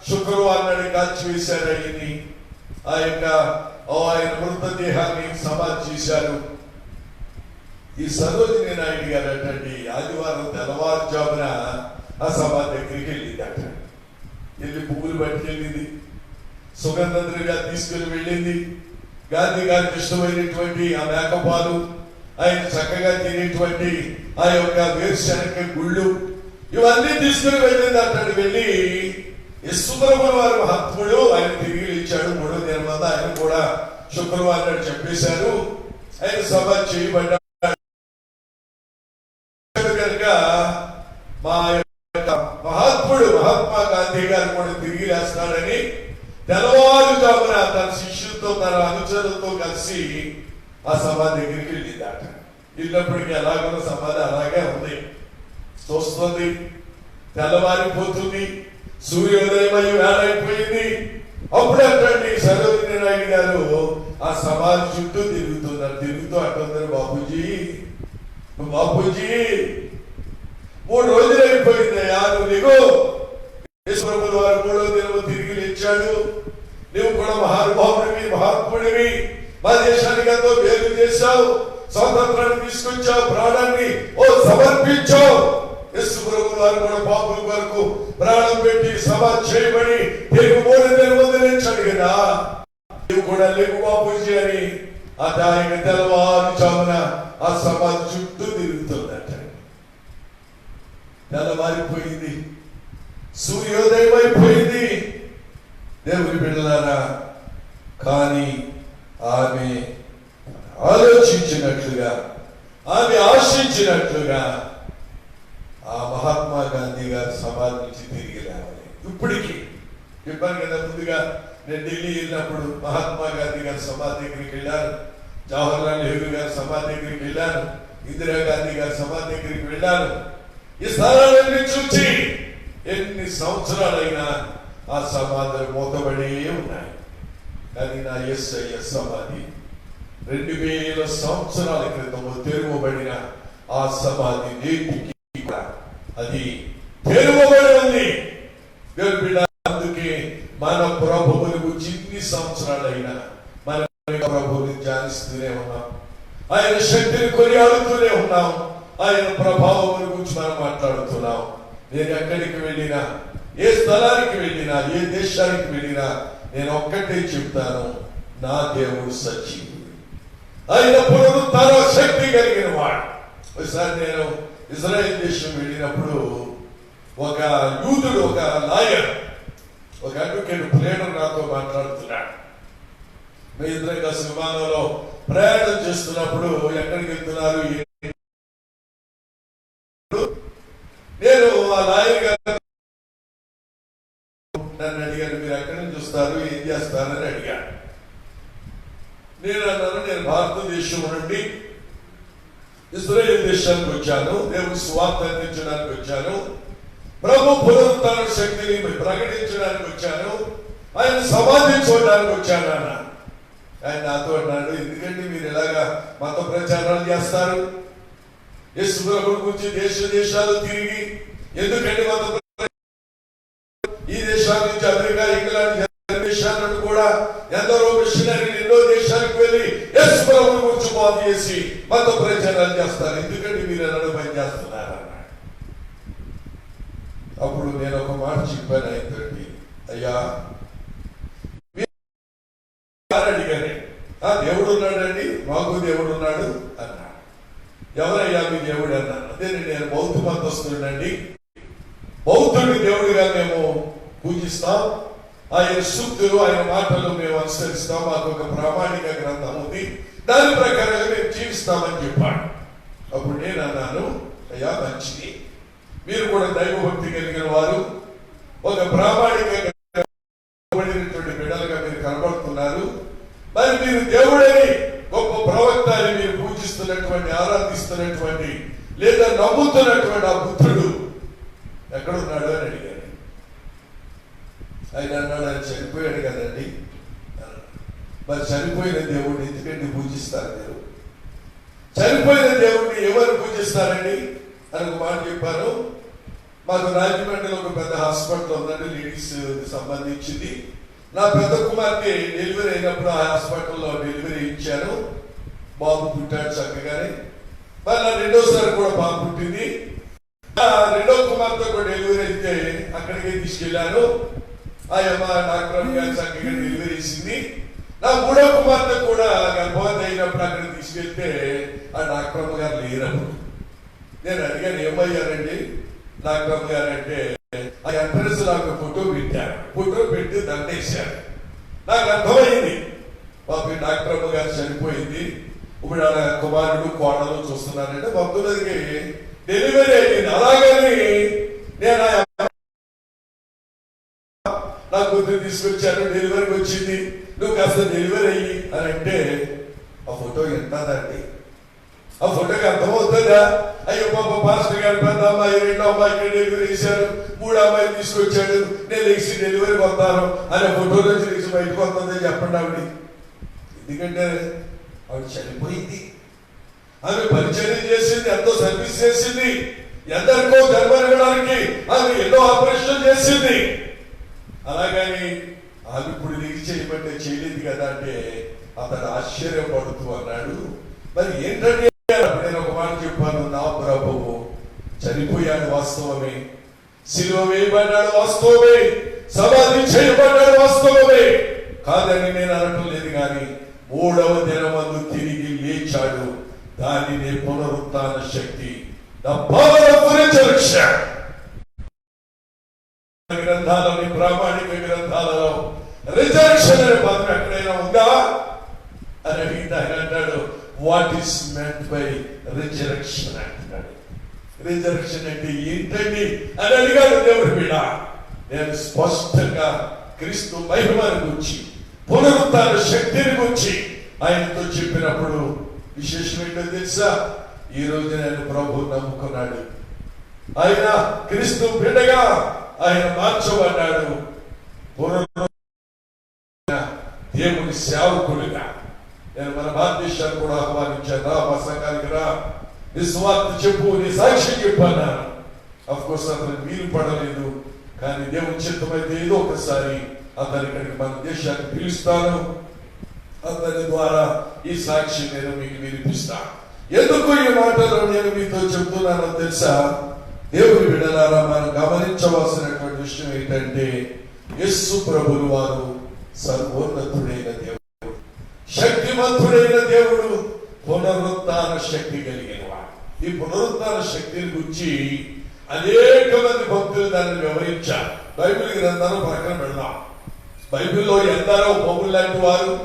శుక్రవారం నాడు కాల్చివేశారు. అయ్యింది ఆ యొక్క ఆయన మృతదేహాన్ని సమాధి చేశారు. ఈ సరోజినీ నాయుడు గారు అటండి ఆదివారం తెల్లవారుజామున ఆ సమాధి దగ్గరికి వెళ్ళిందట. వెళ్ళి పువ్వులు పట్టుకెళ్ళింది, సుగంధ ద్రవ్యాలు తీసుకుని వెళ్ళింది. గాంధీ గారికి ఇష్టమైనటువంటి ఆ మేకపాలు, ఆయన చక్కగా తినేటువంటి ఆ యొక్క వేరుశనగ గుళ్ళు ఇవన్నీ తీసుకుని వెళ్ళింది. అతడు వెళ్ళి యశ్వరముల వారి మహాత్ముడు ఆయన తిరిగి ఇచ్చాడు. 3వ దినం ఆయన కూడా శుక్రవారం నాడు చెప్పేశారు. ఆయన సభ చేయబడ్డాడు కనుక మా యొక్క మహాత్ముడు మహాత్మా గాంధీ గారు కూడా తిరిగి లేస్తాడని తెల్లవారుజామున తన శిష్యులతో తన అనుచరులతో కలిసి ఆ సభ దగ్గరికి వెళ్ళిందట. వెళ్ళినప్పటికీ ఎలాగున్న సమాధి అలాగే ఉంది. చూస్తుంది, తెల్లవారిపోతుంది, సూర్యోదయం అయ్యి వేళైపోయింది. అప్పుడు అట్టండి సరోజినీ నాయుడు గారు ఆ సమాధి చుట్టూ తిరుగుతున్నారు. తిరుగుతూ అంటున్నారు, బాబూజీ బాపూజీ 3 రోజులు అయిపోయిందయ్యా, నువ్వు దిగు. యేసుప్రభుల వారు 3వ దినము తిరిగి లేచాడు. నువ్వు కూడా మహానుభావుడివి, మహాత్ముడివి, మా దేశానికి ఎంతో మేలు చేశావు, స్వాతంత్రాన్ని తీసుకొచ్చావు, ప్రాణాన్ని సమర్పించావు. యేసుప్రభుల వారు కూడా పాపుల వరకు ప్రాణం పెట్టి సమాధి చేయబడి తిరిగి 3 దినము లేచాడు కదా. నువ్వు కూడా లేవు బాపూజీ అని ఆయన తెల్లవారుజామున ఆ సమాధి చుట్టూ తిరుగుతున్నట్ట. తెల్లవారిపోయింది, సూర్యోదయం అయిపోయింది. దేవుని బిడ్డలారా, కానీ ఆమె ఆలోచించినట్లుగా, ఆమె ఆశించినట్లుగా ఆ మహాత్మా గాంధీ గారి సమాధి నుంచి తిరిగి రావాలి. ఇప్పటికీ చెప్పాను కదా, ముందుగా నేను ఢిల్లీ వెళ్ళినప్పుడు మహాత్మా గాంధీ గారి సమాధి దగ్గరికి వెళ్ళాను, జవహర్లాల్ నెహ్రూ గారి సమాధి దగ్గరికి వెళ్ళాను, ఇందిరాగాంధీ గారి సమాధి దగ్గరికి వెళ్ళాను. ఈ స్థలాలన్నీ చూచి ఎన్ని సంవత్సరాలైనా ఆ సమాధులు మూతబడే ఉన్నాయి. కానీ నా యేసయ్య సమాధి 2000 సంవత్సరాల క్రితం తెరువబడిన ఆ సమాధి నేటికి అది తెరువబడి ఉంది. దేవుని బిడ్డ, అందుకే మన ప్రభువుని గురించి ఇన్ని సంవత్సరాలైనా మన ప్రభువుని ధ్యానిస్తూనే ఉన్నాం, ఆయన శక్తిని కొనియాడుతూనే ఉన్నాం, ఆయన ప్రభావం గురించి మనం మాట్లాడుతున్నాం. నేను ఎక్కడికి వెళ్ళినా, ఏ స్థలానికి వెళ్ళినా, ఏ దేశానికి వెళ్ళినా నేను ఒక్కటే చెప్తాను, నా దేవుడు సజీవుడు, ఆయన పునరుత్థాన శక్తి కలిగిన వాడు. ఒకసారి నేను ఇజ్రాయెల్ దేశం వెళ్ళినప్పుడు ఒక యూదుడు, ఒక లాయర్, ఒక అడ్వకేట్ ప్లేడర్ నాతో మాట్లాడుతున్నాడు. మీ ఇద్దరు కలిసి విమానంలో ప్రయాణం చేస్తున్నప్పుడు ఎక్కడికి వెళ్తున్నారు, నేను ఆ లాయర్ గారు నన్ను అడిగాను, మీరు ఎక్కడి నుంచి చూస్తారు, ఏం చేస్తారని అడిగాను. నేను అన్నాను, నేను భారతదేశం నుండి ఇజ్రాయెల్ దేశానికి వచ్చాను, దేవుని స్వార్థ అందించడానికి వచ్చాను, ప్రభు పునరుత్థాన శక్తిని ప్రకటించడానికి వచ్చాను, ఆయన సమాధి చూడడానికి వచ్చాను అన్న. ఆయన నాతో అన్నాడు, ఎందుకంటే మీరు ఇలాగా మత ప్రచారాలు చేస్తారు, యేసు ప్రభువుని గురించి దేశ దేశాలు తిరిగి ఎందుకంటే మత ఈ దేశాల నుంచి అమెరికా, ఇంగ్లాండ్ దేశాలను కూడా ఎందరో మిషనరీలు ఎన్నో దేశాలకు వెళ్ళి యేసు ప్రభువుని గురించి బాగు చేసి మత ప్రచారాలు చేస్తారు, ఎందుకంటే మీరు ఎన్నడూ పని చేస్తున్నారు అన్నాడు. అప్పుడు నేను ఒక మాట చెప్పాను ఆయనతోటి, అయ్యా అడిగాను, దేవుడు ఉన్నాడండి, మాకు దేవుడు ఉన్నాడు అన్నాడు. ఎవరయ్యా మీ దేవుడు అన్నాను. అదే నేను బౌద్ధ మతస్థుడండి, బౌద్ధుడి దేవుడిగా మేము పూజిస్తాం, ఆయన సూక్తులు, ఆయన మాటలు మేము అనుసరిస్తాం, మాకు ఒక ప్రామాణిక గ్రంథం ఉంది, దాని ప్రకారంగా మేము జీవిస్తామని చెప్పాడు. అప్పుడు నేను అన్నాను, అయ్యా మంచిది, మీరు కూడా దైవభక్తి కలిగిన వారు, ఒక ప్రామాణిక బిడ్డలుగా మీరు కనబడుతున్నారు, మరి మీరు దేవుడని గొప్ప ప్రవక్త అని మీరు పూజిస్తున్నటువంటి, ఆరాధిస్తున్నటువంటి లేదా నమ్ముతున్నటువంటి ఆ బుద్ధుడు ఎక్కడున్నాడు అని అడిగాను. ఆయన అన్నాడు, ఆయన చనిపోయాడు కదండి. మరి చనిపోయిన దేవుడిని ఎందుకంటే పూజిస్తారు మీరు? చనిపోయిన దేవుడిని ఎవరు పూజిస్తారండి అని ఒక మాట చెప్పాను. మాకు రాజమండ్రిలో ఒక పెద్ద హాస్పిటల్ ఉందండి, లేడీస్ సంబంధించింది. నా పెద్ద కుమార్తె డెలివరీ అయినప్పుడు ఆ హాస్పిటల్లో డెలివరీ ఇచ్చాను, బాబు పుట్టాడు చక్కగానే. మళ్ళీ రెండోసారి కూడా బాబు పుట్టింది. రెండో కుమార్తె కూడా డెలివరీ అయితే అక్కడికి తీసుకెళ్లాను. ఆ అమ్మ డాక్టర్ గారు చక్కగా డెలివరీ ఇచ్చింది. నా మూడో కుమార్తె కూడా గర్భవతి అయినప్పుడు అక్కడికి తీసుకెళ్తే ఆ డాక్టర్ గారు లేరప్పుడు. నేను అడిగాను, ఏమయ్యారండి డాక్టర్ గారు అంటే, ఆ ఎంట్రన్స్ నాకు ఫోటో పెట్టారు, ఫోటో పెట్టి దండేశారు. నాకు అర్థమైంది, బాబు డాక్టర్ గారు చనిపోయింది, ఇప్పుడు ఆ కుమారుడు కోడలు చూస్తున్నారంటే భక్తులకి డెలివరీ అయింది. అలాగని నేను నా కూతురు తీసుకొచ్చాను, డెలివరీకి వచ్చింది, నువ్వు కాస్త డెలివరీ అయ్యి అని అంటే ఆ ఫోటో ఎంతదండి? ఆ ఫోటోకి అర్థమవుతుందా? అయ్యో పాప పాస్టర్ గారు పెద్ద అమ్మాయి, రెండో అమ్మాయికి డెలివరీ చేశారు, మూడో అమ్మాయి తీసుకొచ్చాడు, నేను లేచి డెలివరీకి వస్తాను అనే ఫోటో నుంచి లేచి బయటకు వస్తుందని చెప్పండి ఆవిడ. ఎందుకంటే ఆవిడ చనిపోయింది. ఆమె పరిచయం చేసింది, ఎంతో సర్వీస్ చేసింది, ఎందరికో జన్మనివ్వడానికి ఆమె ఎన్నో ఆపరేషన్ చేసింది. అలాగని ఆమె ఇప్పుడు నీకు చేయబట్టే చేయలేదు కదా అంటే అతను ఆశ్చర్యపడుతూ అన్నాడు, మరి ఏంటంటే నేను ఒక మాట చెప్పాను, నా ప్రభువు చనిపోయాడు వాస్తవమే, సిలువ వేయబడ్డాడు వాస్తవమే, సమాధి చేయబడ్డాడు వాస్తవమే కాదని నేను అనటం లేదు, కానీ 3వ దినమందు తిరిగి లేచాడు. దానినే పునరుత్థాన శక్తి, the power of resurrection. గ్రంథాలని, ప్రామాణిక గ్రంథాలలో రిజర్వేషన్ అనే పదం ఎక్కడైనా ఉందా అని అడిగితే ఆయన అంటాడు, what is meant by resurrection అంటున్నాడు. రిజరెక్షన్ అంటే ఏంటండి అని అడిగాడు దేవుడి బిడ్డ. నేను స్పష్టంగా క్రీస్తు మహిమను గురించి, పునరుత్థాన శక్తిని గురించి ఆయనతో చెప్పినప్పుడు విశేషం ఏంటో తెలుసా, ఈ రోజు నేను ప్రభు నమ్ముకున్నాడు, ఆయన క్రీస్తు బిడ్డగా ఆయన మార్చబడ్డాడు, దేవుని సేవకుడిగా. నేను మన భారతదేశాన్ని కూడా ఆహ్వానించాను, రా మా సంఘానికి రా, నీ స్వార్థ చెప్పు, నీ సాక్ష్యం చెప్పాను. అఫ్ కోర్స్ అతను వీలు పడలేదు, కానీ దేవుని చిత్తమైతే ఏదో ఒకసారి అతని ఇక్కడికి మన దేశాన్ని పిలుస్తాను, అతని ద్వారా ఈ సాక్షి నేను మీకు వినిపిస్తాను. ఎందుకు ఈ మాటలు నేను మీతో చెప్తున్నానో తెలుసా, దేవుని బిడ్డలారా, మనం గమనించవలసినటువంటి విషయం ఏంటంటే, యేసు ప్రభువు వారు సర్వోన్నతుడైన దేవుడు, శక్తిమంతుడైన దేవుడు, పునరుత్థాన శక్తి కలిగిన వాడు. ఈ పునరుత్థాన శక్తిని గురించి అనేక మంది భక్తులు దాన్ని వివరించారు. బైబిల్ గ్రంథాలు ప్రక్కన పెడదాం. బైబిల్లో ఎందరో పౌలు లాంటి వారు,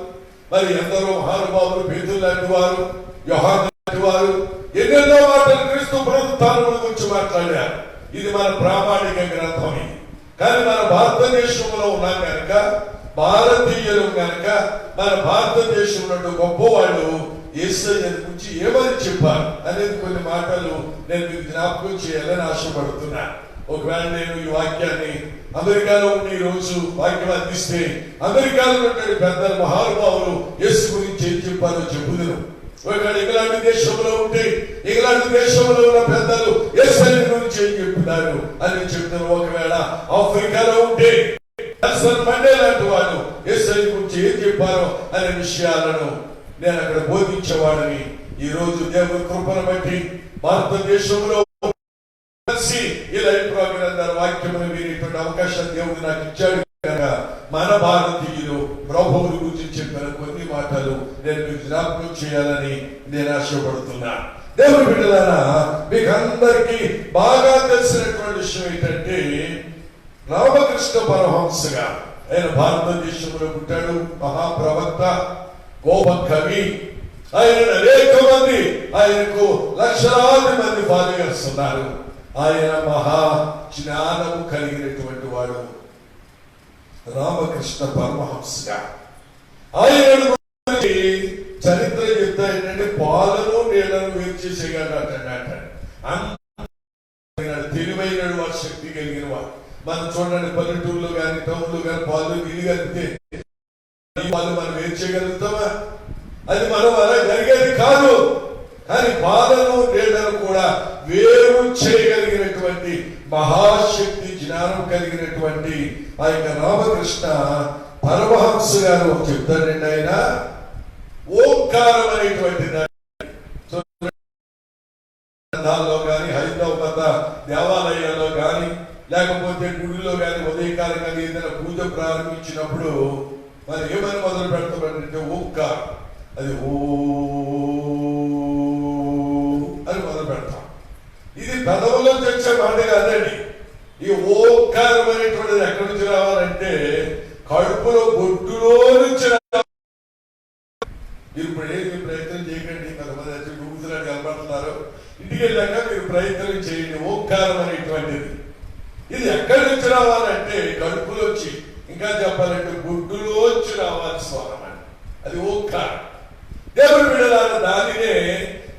మరి ఎందరో మహానుభావులు, పేతురు లాంటి వారు, యోహాను లాంటి వారు ఎన్నెన్నో మాటలు క్రీస్తు పునరుత్థానం గురించి మాట్లాడారు. ఇది మన ప్రామాణిక గ్రంథం. ఇది కానీ మన భారతదేశంలో ఉన్నాం కనుక, భారతీయులు కనుక, మన భారతదేశంలో గొప్పవాళ్ళు యేసయ్య గురించి ఏమని చెప్పారు అనేది కొన్ని మాటలు నేను మీకు జ్ఞాపకం చేయాలని ఆశపడుతున్నాను. ఒకవేళ నేను ఈ వాక్యాన్ని అమెరికాలో ఉండి ఈ రోజు వాక్యం అందిస్తే, అమెరికాలో ఉన్నటువంటి పెద్దల మహానుభావులు యేసు గురించి ఏం చెప్పారో చెబుదును. ఒకవేళ ఇంగ్లాండ్ దేశంలో ఉంటే, ఇంగ్లాండ్ దేశంలో ఉన్న పెద్దలు యేసయ్య గురించి ఏం చెప్తున్నారు అని చెప్తారు. ఒకవేళ ఆఫ్రికాలో ఉంటే నెల్సన్ మండేలా లాంటి వాడు యేసయ్య గురించి ఏం చెప్పారో అనే విషయాలను నేను అక్కడ బోధించేవాడిని. ఈ రోజు దేవుని కృపను బట్టి భారతదేశంలో ఈ లైవ్ ప్రోగ్రాం ద్వారా వాక్యమును వినేటువంటి అవకాశం దేవుడు నాకు ఇచ్చాడు కనుక, మన భారతీయులు ప్రభువుని గురించి చెప్పిన కొన్ని మాటలు నేను మీకు జ్ఞాపకం చేయాలని నేను ఆశపడుతున్నా. దేవుని బిడ్డలారా, మీకు అందరికీ బాగా తెలిసినటువంటి విషయం ఏంటంటే, రామకృష్ణ పరమహంసగా ఆయన భారతదేశంలో పుట్టాడు. మహాప్రవక్త, గోప కవి. ఆయన అనేక మంది, ఆయనకు లక్షలాది మంది ఫాలోవర్స్ ఉన్నారు. ఆయన మహా జ్ఞానము కలిగినటువంటి వాడు రామకృష్ణ పరమహంసగా. ఆయన చరిత్ర చెప్తా ఏంటంటే, పాలను నీళ్లను వేరు చేసేయగలట. తెలివైన వాడు, శక్తి కలిగిన వాడు. మనం చూడండి, పల్లెటూరులో కానీ టౌన్లో కానీ పాలు నీళ్ళు కలిపితే పాలు మనం వేరు చేయగలుగుతామా? అది మనం అలా జరిగేది కాదు. కానీ పాలను నీళ్లను కూడా వేరు చేయగలిగినటువంటి మహాశక్తి, జ్ఞానం కలిగినటువంటి ఆ యొక్క రామకృష్ణ పరమహంస గారు చెప్తారండి, ఆయన ఓంకారం అనేటువంటి దానిలో కానీ, హైదరాబాద్ దేవాలయాల్లో కానీ, లేకపోతే గుడిలో కానీ ఉదయకాలంగా ఏదైనా పూజ ప్రారంభించినప్పుడు మరి ఏమైనా మొదలు పెడతామంటే ఓంకారం. అది ఓ అని మొదలు పెడతాం. ఇది పెదవుల్లో తెచ్చే మాట కాదండి. ఈ ఓంకారం అనేటువంటిది ఎక్కడి నుంచి రావాలంటే కడుపులో బొడ్డులో నుంచి రావాలి. మీరు ఇప్పుడు ఏమి ప్రయత్నం చేయకండి, కొంతమంది వచ్చి గుబుతులని కనబడుతున్నారు. ఇంటికి వెళ్ళాక మీరు ప్రయత్నం చేయండి. ఓంకారం అనేటువంటిది ఇది ఎక్కడి నుంచి రావాలంటే కడుపులోంచి, ఇంకా చెప్పాలంటే గుడ్డులోంచి రావాలి స్వరం అని. అది ఓంకారం. దేవుని బిడ్డలారా, దానినే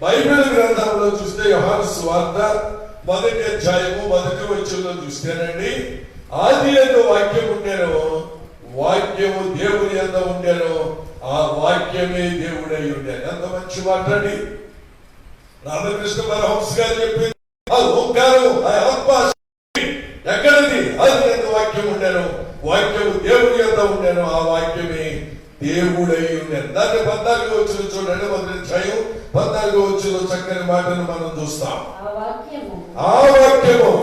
బైబిల్ గ్రంథంలో చూస్తే యోహాను సువార్త 1వ అధ్యాయము 1వ వచనంలో చూస్తేనండి, ఆది యందు వాక్యం ఉండెను, వాక్యము దేవుని యందు ఉండెను, ఆ వాక్యమే దేవుడై ఉండెను. ఎంత మంచి మాట అండి. రామకృష్ణ పరమహంస గారు చెప్పింది ఆ ఓంకారం, ఆ ఆత్మ ఎక్కడిది? అది ఎంత వాక్యం ఉండేను, వాక్యము దేవుడి యొక్క ఉండేను, ఆ వాక్యమే దేవుడై ఉండేను. దాన్ని 14వ వచనం చూడండి, 14వ వచనంలో చక్కని మాటను మనం చూస్తాం. ఆ వాక్యము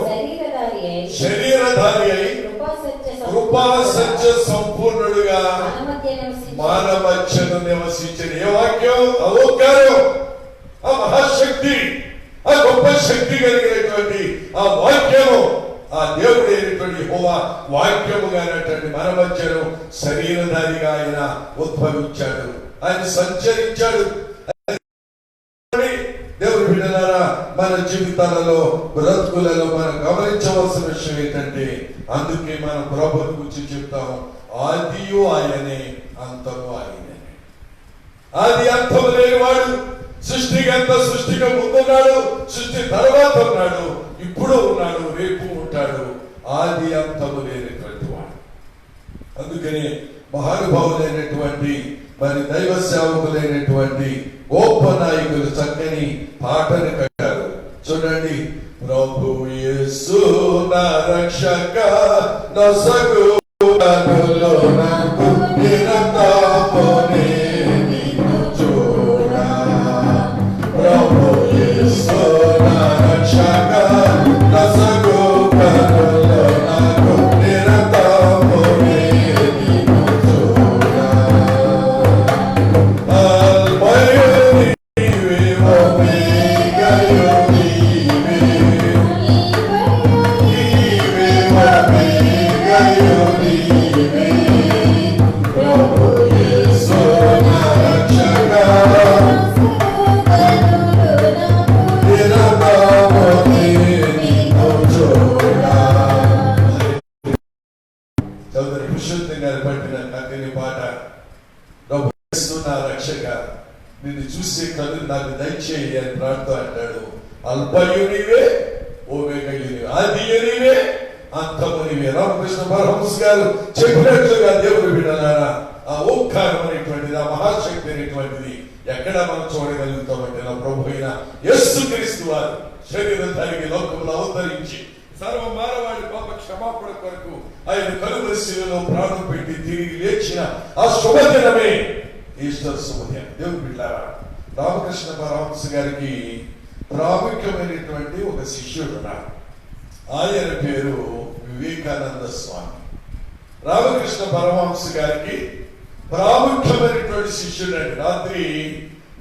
శరీరధారి అయి కృపా సత్య సంపూర్ణుడుగా మన మధ్యను నివసించిన ఏ వాక్యం? ఆ ఓంకారం, ఆ మహాశక్తి, ఆ గొప్ప శక్తి కలిగినటువంటి ఆ వాక్యము, ఆ దేవుడు అయినటువంటి యెహోవా వాక్యముగానటువంటి మన మధ్యను శరీరధారిగా ఆయన ఉద్భవించాడు, ఆయన సంచరించాడు. దేవుని బిడ్డలారా, మన జీవితాలలో బ్రతుకులలో మనం గమనించవలసిన విషయం ఏంటంటే, అందుకే మనం ప్రభువుని గురించి చెప్తాం, ఆదియు ఆయనే, అంతము ఆయనే. ఆది అంతము లేనివాడు, సృష్టికంత సృష్టిగా ముందున్నాడు, సృష్టి తర్వాత ఉన్నాడు, ఇప్పుడు ఉన్నాడు, రేపు ఉంటాడు, ఆది అంతము లేనటువంటి వాడు. అందుకని మహానుభావులైనటువంటి మరి దైవ సేవకులైనటువంటి గొప్ప నాయకులు చక్కని పాటను కట్టారు. చూడండి, ప్రభు యేసు నా రక్షక నొసగు కనులో నాకు నిరంతరమునే నిన్ను చూడా. ప్రభు యేసు నా రక్షక నొసగు కనులో నాకు నిరంతరమునే నిన్ను చూడా. చౌదరి పురుషోత్తం గారు పట్టిన చక్కని పాట, నా రక్షక నిన్ను చూసే కళ్ళు నాకు దయచేయి అని ప్రార్థన అంటాడు. అల్పయునివే, ఓమేగయునివే, ఆదియునివే, అంతమునివే. రామకృష్ణ పరమహంస గారు చెప్పినట్లుగా దేవుని బిడ్డలారా, ఆ ఓంకారం అనేటువంటిది, ఆ మహాశక్తి అనేటువంటిది ఎక్కడ మనం చూడగలుగుతామంటే, నా ప్రభు అయిన యేసుక్రీస్తు వారు శరీరధారికి లోకంలో అవతరించి సర్వ మానవాడి పాప క్షమాపణ కొరకు ఆయన కలువరి శిలువలో ప్రాణం పెట్టి తిరిగి లేచిన ఆ శుభదినమే ఈస్టర్ శుభదినం. దేవుని బిడ్డలారా, రామకృష్ణ పరమహంస గారికి ప్రాముఖ్యమైనటువంటి ఒక శిష్యుడు ఉన్నారు. ఆయన పేరు వివేకానంద స్వామి. రామకృష్ణ పరమహంస గారికి ప్రాముఖ్యమైనటువంటి శిష్యుడు అండి. రాత్రి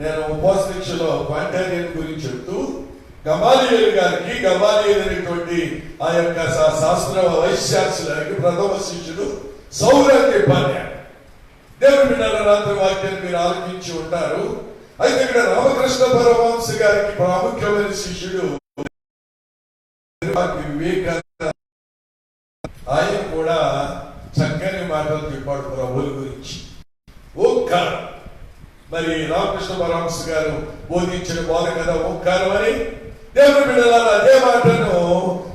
నేను ఉపవాస దీక్షలో క్వాంటేరియన్ గురించి చెప్తూ గమాలియేలు గారికి, గమాలియేలు అనేటువంటి ఆ యొక్క శాస్త్ర వైస్ ఛాన్సలర్కి ప్రథమ శిష్యుడు సౌలు అని చెప్పాను. దేవుని బిడ్డల రాత్రి వాక్యాన్ని మీరు ఆలోచించి ఉంటారు. అయితే ఇక్కడ రామకృష్ణ పరమహంస గారికి ప్రాముఖ్యమైన శిష్యుడు వివేకానంద. ఆయన కూడా చక్కని మాటలు చెప్పాడు ప్రభువుల గురించి. ఓంకారం, మరి రామకృష్ణ పరమహంస గారు బోధించిన బోధ కదా ఓంకారం అని. దేవుని బిడ్డలారా, అదే మాటను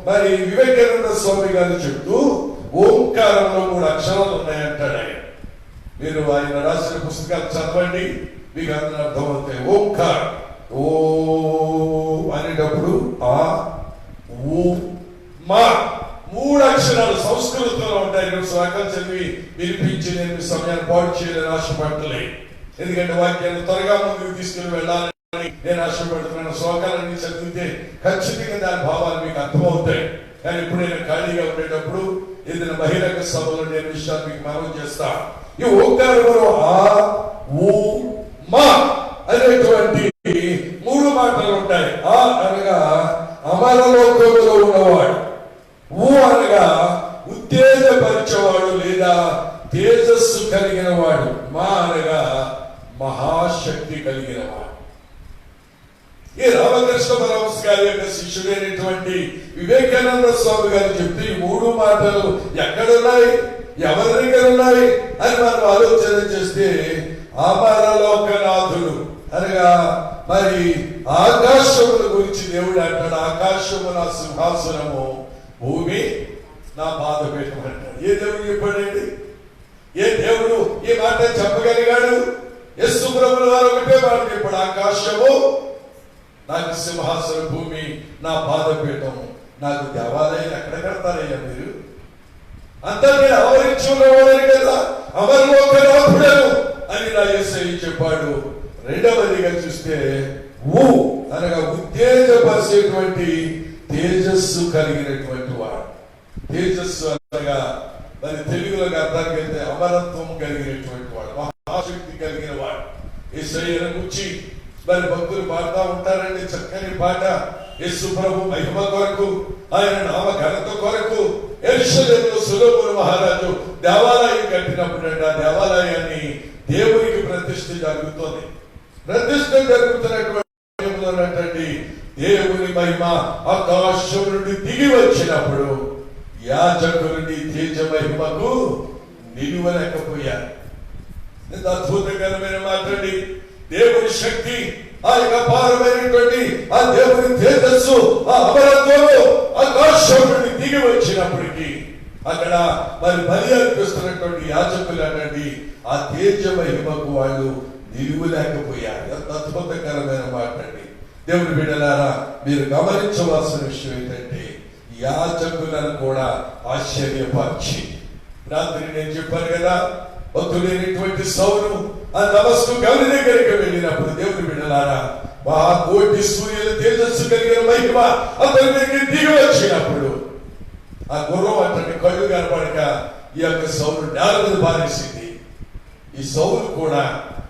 మరి వివేకానంద స్వామి గారు చెప్తూ ఓంకారంలో 3 అక్షరాలు ఉన్నాయంటాడు ఆయన. మీరు ఆయన రాసిన పుస్తకాలు చదవండి, మీకు అందరూ అర్థమవుతాయి. ఓంకారం, ఓ అనేటప్పుడు ఆ ఊ మా 3 అక్షరాలు సంస్కృతంలో ఉంటాయి. 2 శ్లోకాలు చదివి వినిపించి నేను మీ సమయాన్ని పాడు చేయాలని ఆశపడలే, ఎందుకంటే వాక్యాన్ని త్వరగా ముందుకు తీసుకుని వెళ్ళాలని నేను ఆశపడుతున్నాను. శ్లోకాలన్నీ చదివితే ఖచ్చితంగా దాని భావాలు మీకు అర్థమవుతాయి. కానీ ఇప్పుడు నేను ఖాళీగా ఉండేటప్పుడు ఏదైనా బహిరంగ సభలో నేను విషయాలు మీకు మనం చేస్తా. ఈ ఓంకారంలో ఆ ఊ మా అనేటువంటి 3 మాటలు ఉంటాయి. ఆ అనగా అమరలోకంలో ఉన్నవాడు, ఊ అనగా ఉత్తేజపరిచేవాడు లేదా తేజస్సు కలిగిన వాడు, మా అనగా మహాశక్తి కలిగిన వాడు. ఈ రామకృష్ణ పరమహంస గారి యొక్క శిష్యుడైనటువంటి వివేకానంద స్వామి గారు చెప్తే ఈ 3 మాటలు ఎక్కడున్నాయి, ఎవరి దగ్గర ఉన్నాయి అని మనం ఆలోచన చేస్తే, అమరలోకనాథుడు అనగా మరి ఆకాశముల గురించి దేవుడు అంటాడు. ఆకాశము నా సింహాసనము, భూమి నా పాదపీఠం అంటాడు. ఏ దేవుడు చెప్పాడండి? ఏ దేవుడు ఈ మాట చెప్పగలిగాడు? యేసు ప్రభువు వారు ఒకటే మాట చెప్పాడు, ఆకాశము నాకు సింహాసన భూమి, నా పాదపీఠం, నాకు దేవాలయం ఎక్కడ కడతారయ్యా మీరు? అంతా నేను ఆవరించి ఉన్నవాడని కదా, అమరలోకనాథుడను అని నా యేసయ్య చెప్పాడు. రెండవదిగా చూస్తే అనగా ఉత్తేజపరిచేటువంటి తేజస్సు కలిగినటువంటి వాడు. తేజస్సు అనగా మరి తెలుగులో అర్థానికి వెళ్తే అమరత్వం కలిగినటువంటి వాడు, మహాశక్తి కలిగిన వాడు. యేసయ్యను గురించి మరి భక్తులు పాడుతూ ఉంటారండి చక్కని పాట. యేసు ప్రభు మహిమ కొరకు, ఆయన నామ ఘనత కొరకు యెరూషలేములో సొలొమోను మహారాజు దేవాలయం కట్టినప్పుడు ఆ దేవాలయాన్ని దేవునికి ప్రతిష్ఠ జరుగుతుంది. ప్రతిష్ఠ జరుగుతున్నటువంటి దేవుని మహిమ ఆకాశం నుండి దిగి వచ్చినప్పుడు యాజకుని తేజ మహిమకు నిలువలేకపోయారు. ఎంత అద్భుతకరమైన మాటండి. దేవుని శక్తి, ఆ యొక్క అపారమైనటువంటి ఆ దేవుని తేజస్సు, ఆ అమరత్వము ఆకాశం నుండి దిగి వచ్చినప్పటికీ అక్కడ మరి బలి అర్పిస్తున్నటువంటి యాజకులు అనండి ఆ తేజ మహిమకు వాళ్ళు నిలువలేకపోయారు. ఎంత అద్భుతకరమైన మాట అండి. దేవుని బిడ్డలారా, మీరు గమనించవలసిన విషయం ఏంటంటే యాజకులను కూడా ఆశ్చర్యపరిచి, రాత్రి నేను చెప్పాను కదా, భక్తుడైనటువంటి సౌలు ఆ దమస్కు గౌరి దగ్గరికి వెళ్ళినప్పుడు దేవుని బిడ్డలారా కోటి సూర్యుల తేజస్సు కలిగిన మహిమ అతని దగ్గర దిగి వచ్చినప్పుడు ఆ గుర్రం అతని కళ్ళు కనపడక ఈ యొక్క సౌలు నేల మీద బారేసింది. ఈ సౌలు కూడా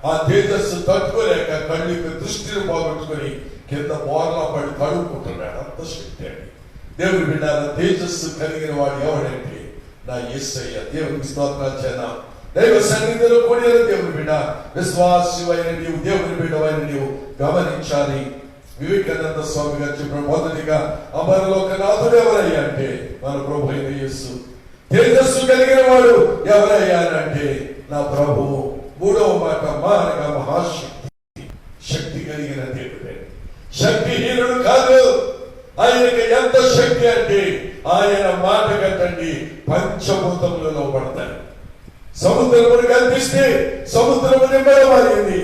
ఆ తేజస్సు తట్టుకోలేక కళ్ళు దృష్టిని పోగొట్టుకుని కింద బోర్లా పడి కడుక్కుంటున్నాడు. అంత శక్తి అండి. దేవుని బిడ్డలారా, తేజస్సు కలిగిన వాడు ఎవడంటే నా యేసయ్య. దేవునికి స్తోత్రాలు చేద్దాం. దైవ సన్నిధిలో కూడిన దేవుని బిడ్డ, విశ్వాసమైన నీవు, దేవుని బిడ్డవైన నీవు గమనించాలి. వివేకానంద స్వామి గారు చెప్పిన మొదటిగా అమరలోకనాథుడు ఎవరయ్యా అంటే మన ప్రభు అయిన యేసు. తేజస్సు కలిగిన వాడు ఎవరయ్యా అంటే నా ప్రభువు. మూడవ మాట అనగా మహాశక్తి, శక్తి కలిగిన దేవుడే. శక్తిహీనుడు కాదు. ఆయనకి ఎంత శక్తి అంటే ఆయన మాట కట్టండి పంచభూతములలో పడతాయి. సముద్రమును గద్దిస్తే సముద్రము నిమ్మడమైంది,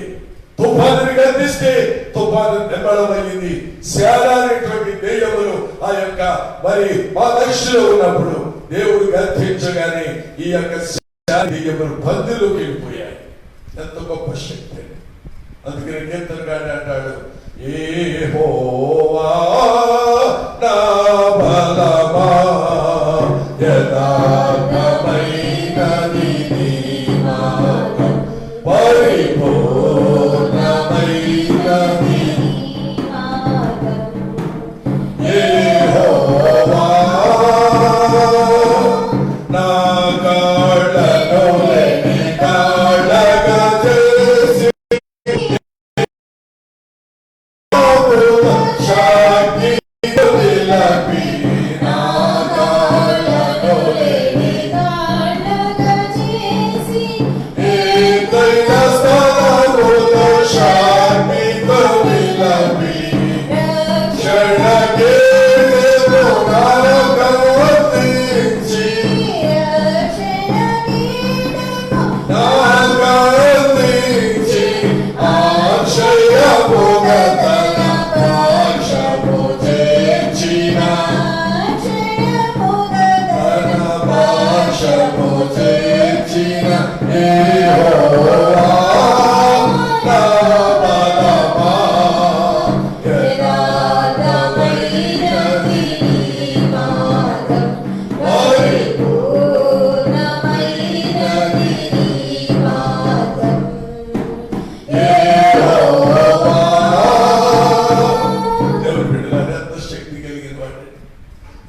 తుఫానుని గద్దిస్తే తుఫాను నిమ్మడమైంది. శాలైనటువంటి దెయ్యములు ఆ యొక్క మరి మా దక్షిలో ఉన్నప్పుడు దేవుడు గద్దించగానే ఈ యొక్క దెయ్యములు బందులోకి వెళ్ళిపోయాయి. ఎంత గొప్ప శక్తి. అందుకని కీర్తనగాడు అంటాడు, యెహోవా నా బలమా యథార్థమైనది నీ మార్గం, పరిపూర్ణమైనది యెహోవా నా కాళ్ళను లేని కాళ్ళగా చేసి శాంతి విలపి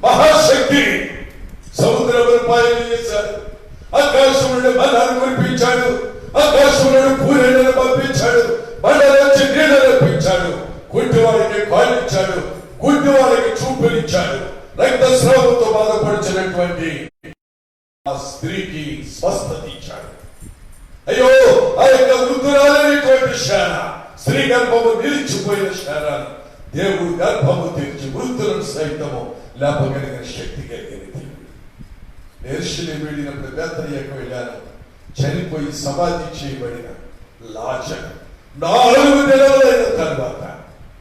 మహాశక్తి. సముద్రమును పాయలు చేశాడు, ఆకాశం నుండి మన్నాను కురిపించాడు, ఆకాశం నుండి పూరేళ్లను పంపించాడు, బండల నుంచి నీళ్లు రప్పించాడు, గుడ్డి వారికి కాలిచ్చాడు, గుడ్డి వారికి చూపునిచ్చాడు, రక్తస్రావంతో బాధపడిచినటువంటి ఆ స్త్రీకి స్వస్థత ఇచ్చాడు. అయ్యో ఆ యొక్క వృద్ధురాలైనటువంటి శార, స్త్రీ గర్భము నిలిచిపోయిన శారాను దేవుడు గర్భము తెరిచి వృద్ధులను సైతము లేపగలిగిన శక్తి కలిగిన దేవుడు. యెరూషలేము వెళ్ళినప్పుడు బేతనియకు వెళ్ళాను. చనిపోయి సమాధి చేయబడిన లాజరు 4 దినాలైన తర్వాత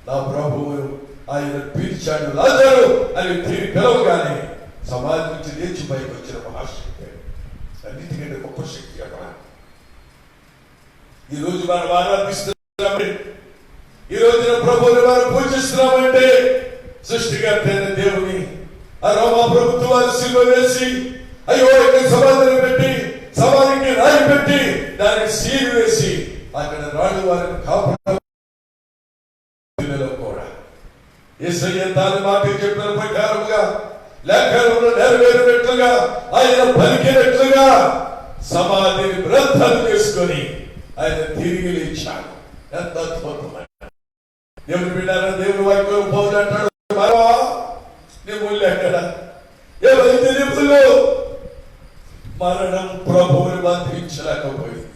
నా ప్రభువు ఆయన పిలిచాడు, లాజరు అని పిలవగానే సమాధి నుంచి లేచి పైకి వచ్చిన మహాశక్తి, అన్నిటికంటే గొప్ప శక్తి అక్కడ. ఈ రోజు మనం ఆరాధిస్తున్నామంటే, ఈ రోజున ప్రభువుని మనం పూజిస్తున్నామంటే సృష్టికర్త అయిన దేవుని ఆ రోమా ప్రభుత్వాన్ని సిలువ వేసి, అయ్యో ఇక్కడ సమాధిని పెట్టి, సమాధికి రాయి పెట్టి, దానికి సీలు వేసి అక్కడ రాడు వారిని కాపాడు కూడా యేసయ్య తాను మాట చెప్పిన ప్రకారముగా లేఖనంలో నెరవేరినట్లుగా ఆయన పలికినట్లుగా సమాధిని బ్రద్దలు చేసుకొని ఆయన తిరిగి లేచాడు. ఎంత అద్భుతమైన దేవుని బిడ్డారా, దేవుని వాక్యం పౌలు అంటాడు, నిపుణులు ఎక్కడ ఏవైతే నిపుణులు మరణం ప్రభువుని బంధించలేకపోయింది.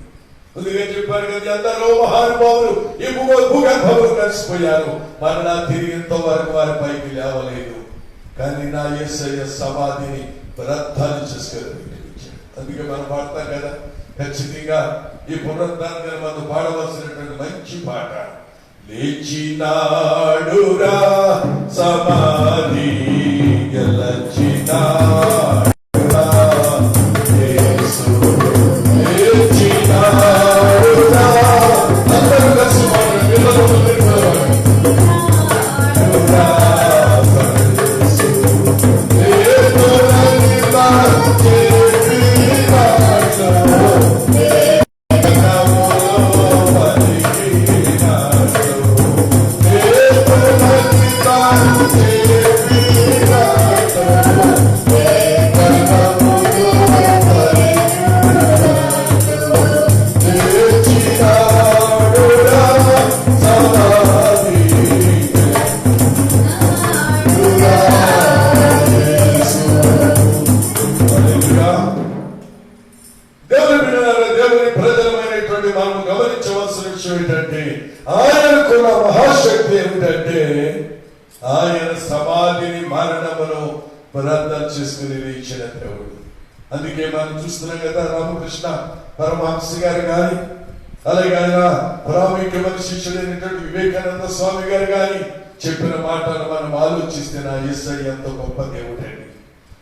ముందుగా చెప్పారు కదా, ఎందరో మహానుభావులు ఈ భూగర్భంలో కలిసిపోయారు, మరలా తిరిగేంత వరకు వారి పైకి లేవలేదు. కానీ నా యేసయ్య సమాధిని బ్రద్దలు చేసుకొని అందుకే మనం పాడతాం కదా, ఖచ్చితంగా ఈ పునరుద్ధానం మనం పాడవలసినటువంటి మంచి పాట. లేచినాడురా సమాధి గెలచినాడురా యేసు లేచినాడురా. అందరూ కలిసి పాడండి, పిల్లలు ఆయన సమాధిని మరణమును పునరుద్ధరణ చేసుకుని ఇచ్చిన దేవుడు. అందుకే మనం చూస్తున్నాం కదా, రామకృష్ణ పరమహంస గారు కానీ, అలాగే ఆయన ప్రాముఖ్యమైన శిష్యుడైనటువంటి వివేకానంద స్వామి గారు కానీ చెప్పిన మాటలు మనం ఆలోచిస్తే నా యేసయ్య ఎంత గొప్ప దేవుడండి.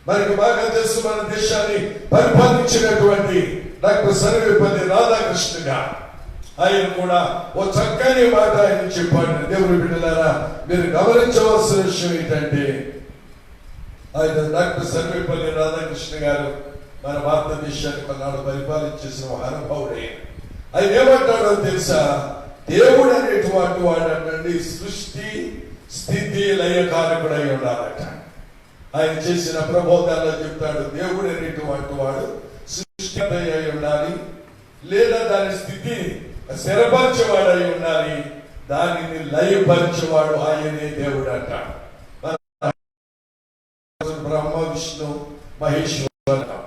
మనకి బాగా తెలుసు, మన దేశాన్ని పరిపాలించినటువంటి డాక్టర్ సర్వేపల్లి రాధాకృష్ణ గారు, ఆయన కూడా ఓ చక్కని మాట ఆయన చెప్పాడు. దేవుని బిడ్డలారా, మీరు గమనించవలసిన విషయం ఏంటంటే, ఆయన డాక్టర్ సర్వేపల్లి రాధాకృష్ణ గారు మన భారతదేశాన్ని కొన్నాడు పరిపాలించేసిన అనుభవుడే. ఆయన ఏమంటాడో తెలుసా, దేవుడు అనేటువంటి వాడు అంటండి సృష్టి స్థితి లయకారకుడై ఉండాలట. ఆయన చేసిన ప్రబోధాల్లో చెప్తాడు, దేవుడు అనేటువంటి వాడు సృష్టి అయి ఉండాలి, లేదా దాని స్థితి స్థిరపరిచేవాడై ఉండాలి, దానిని లయపరిచేవాడు ఆయనే దేవుడు అంటాడు. బ్రహ్మ విష్ణు మహేశ్వర.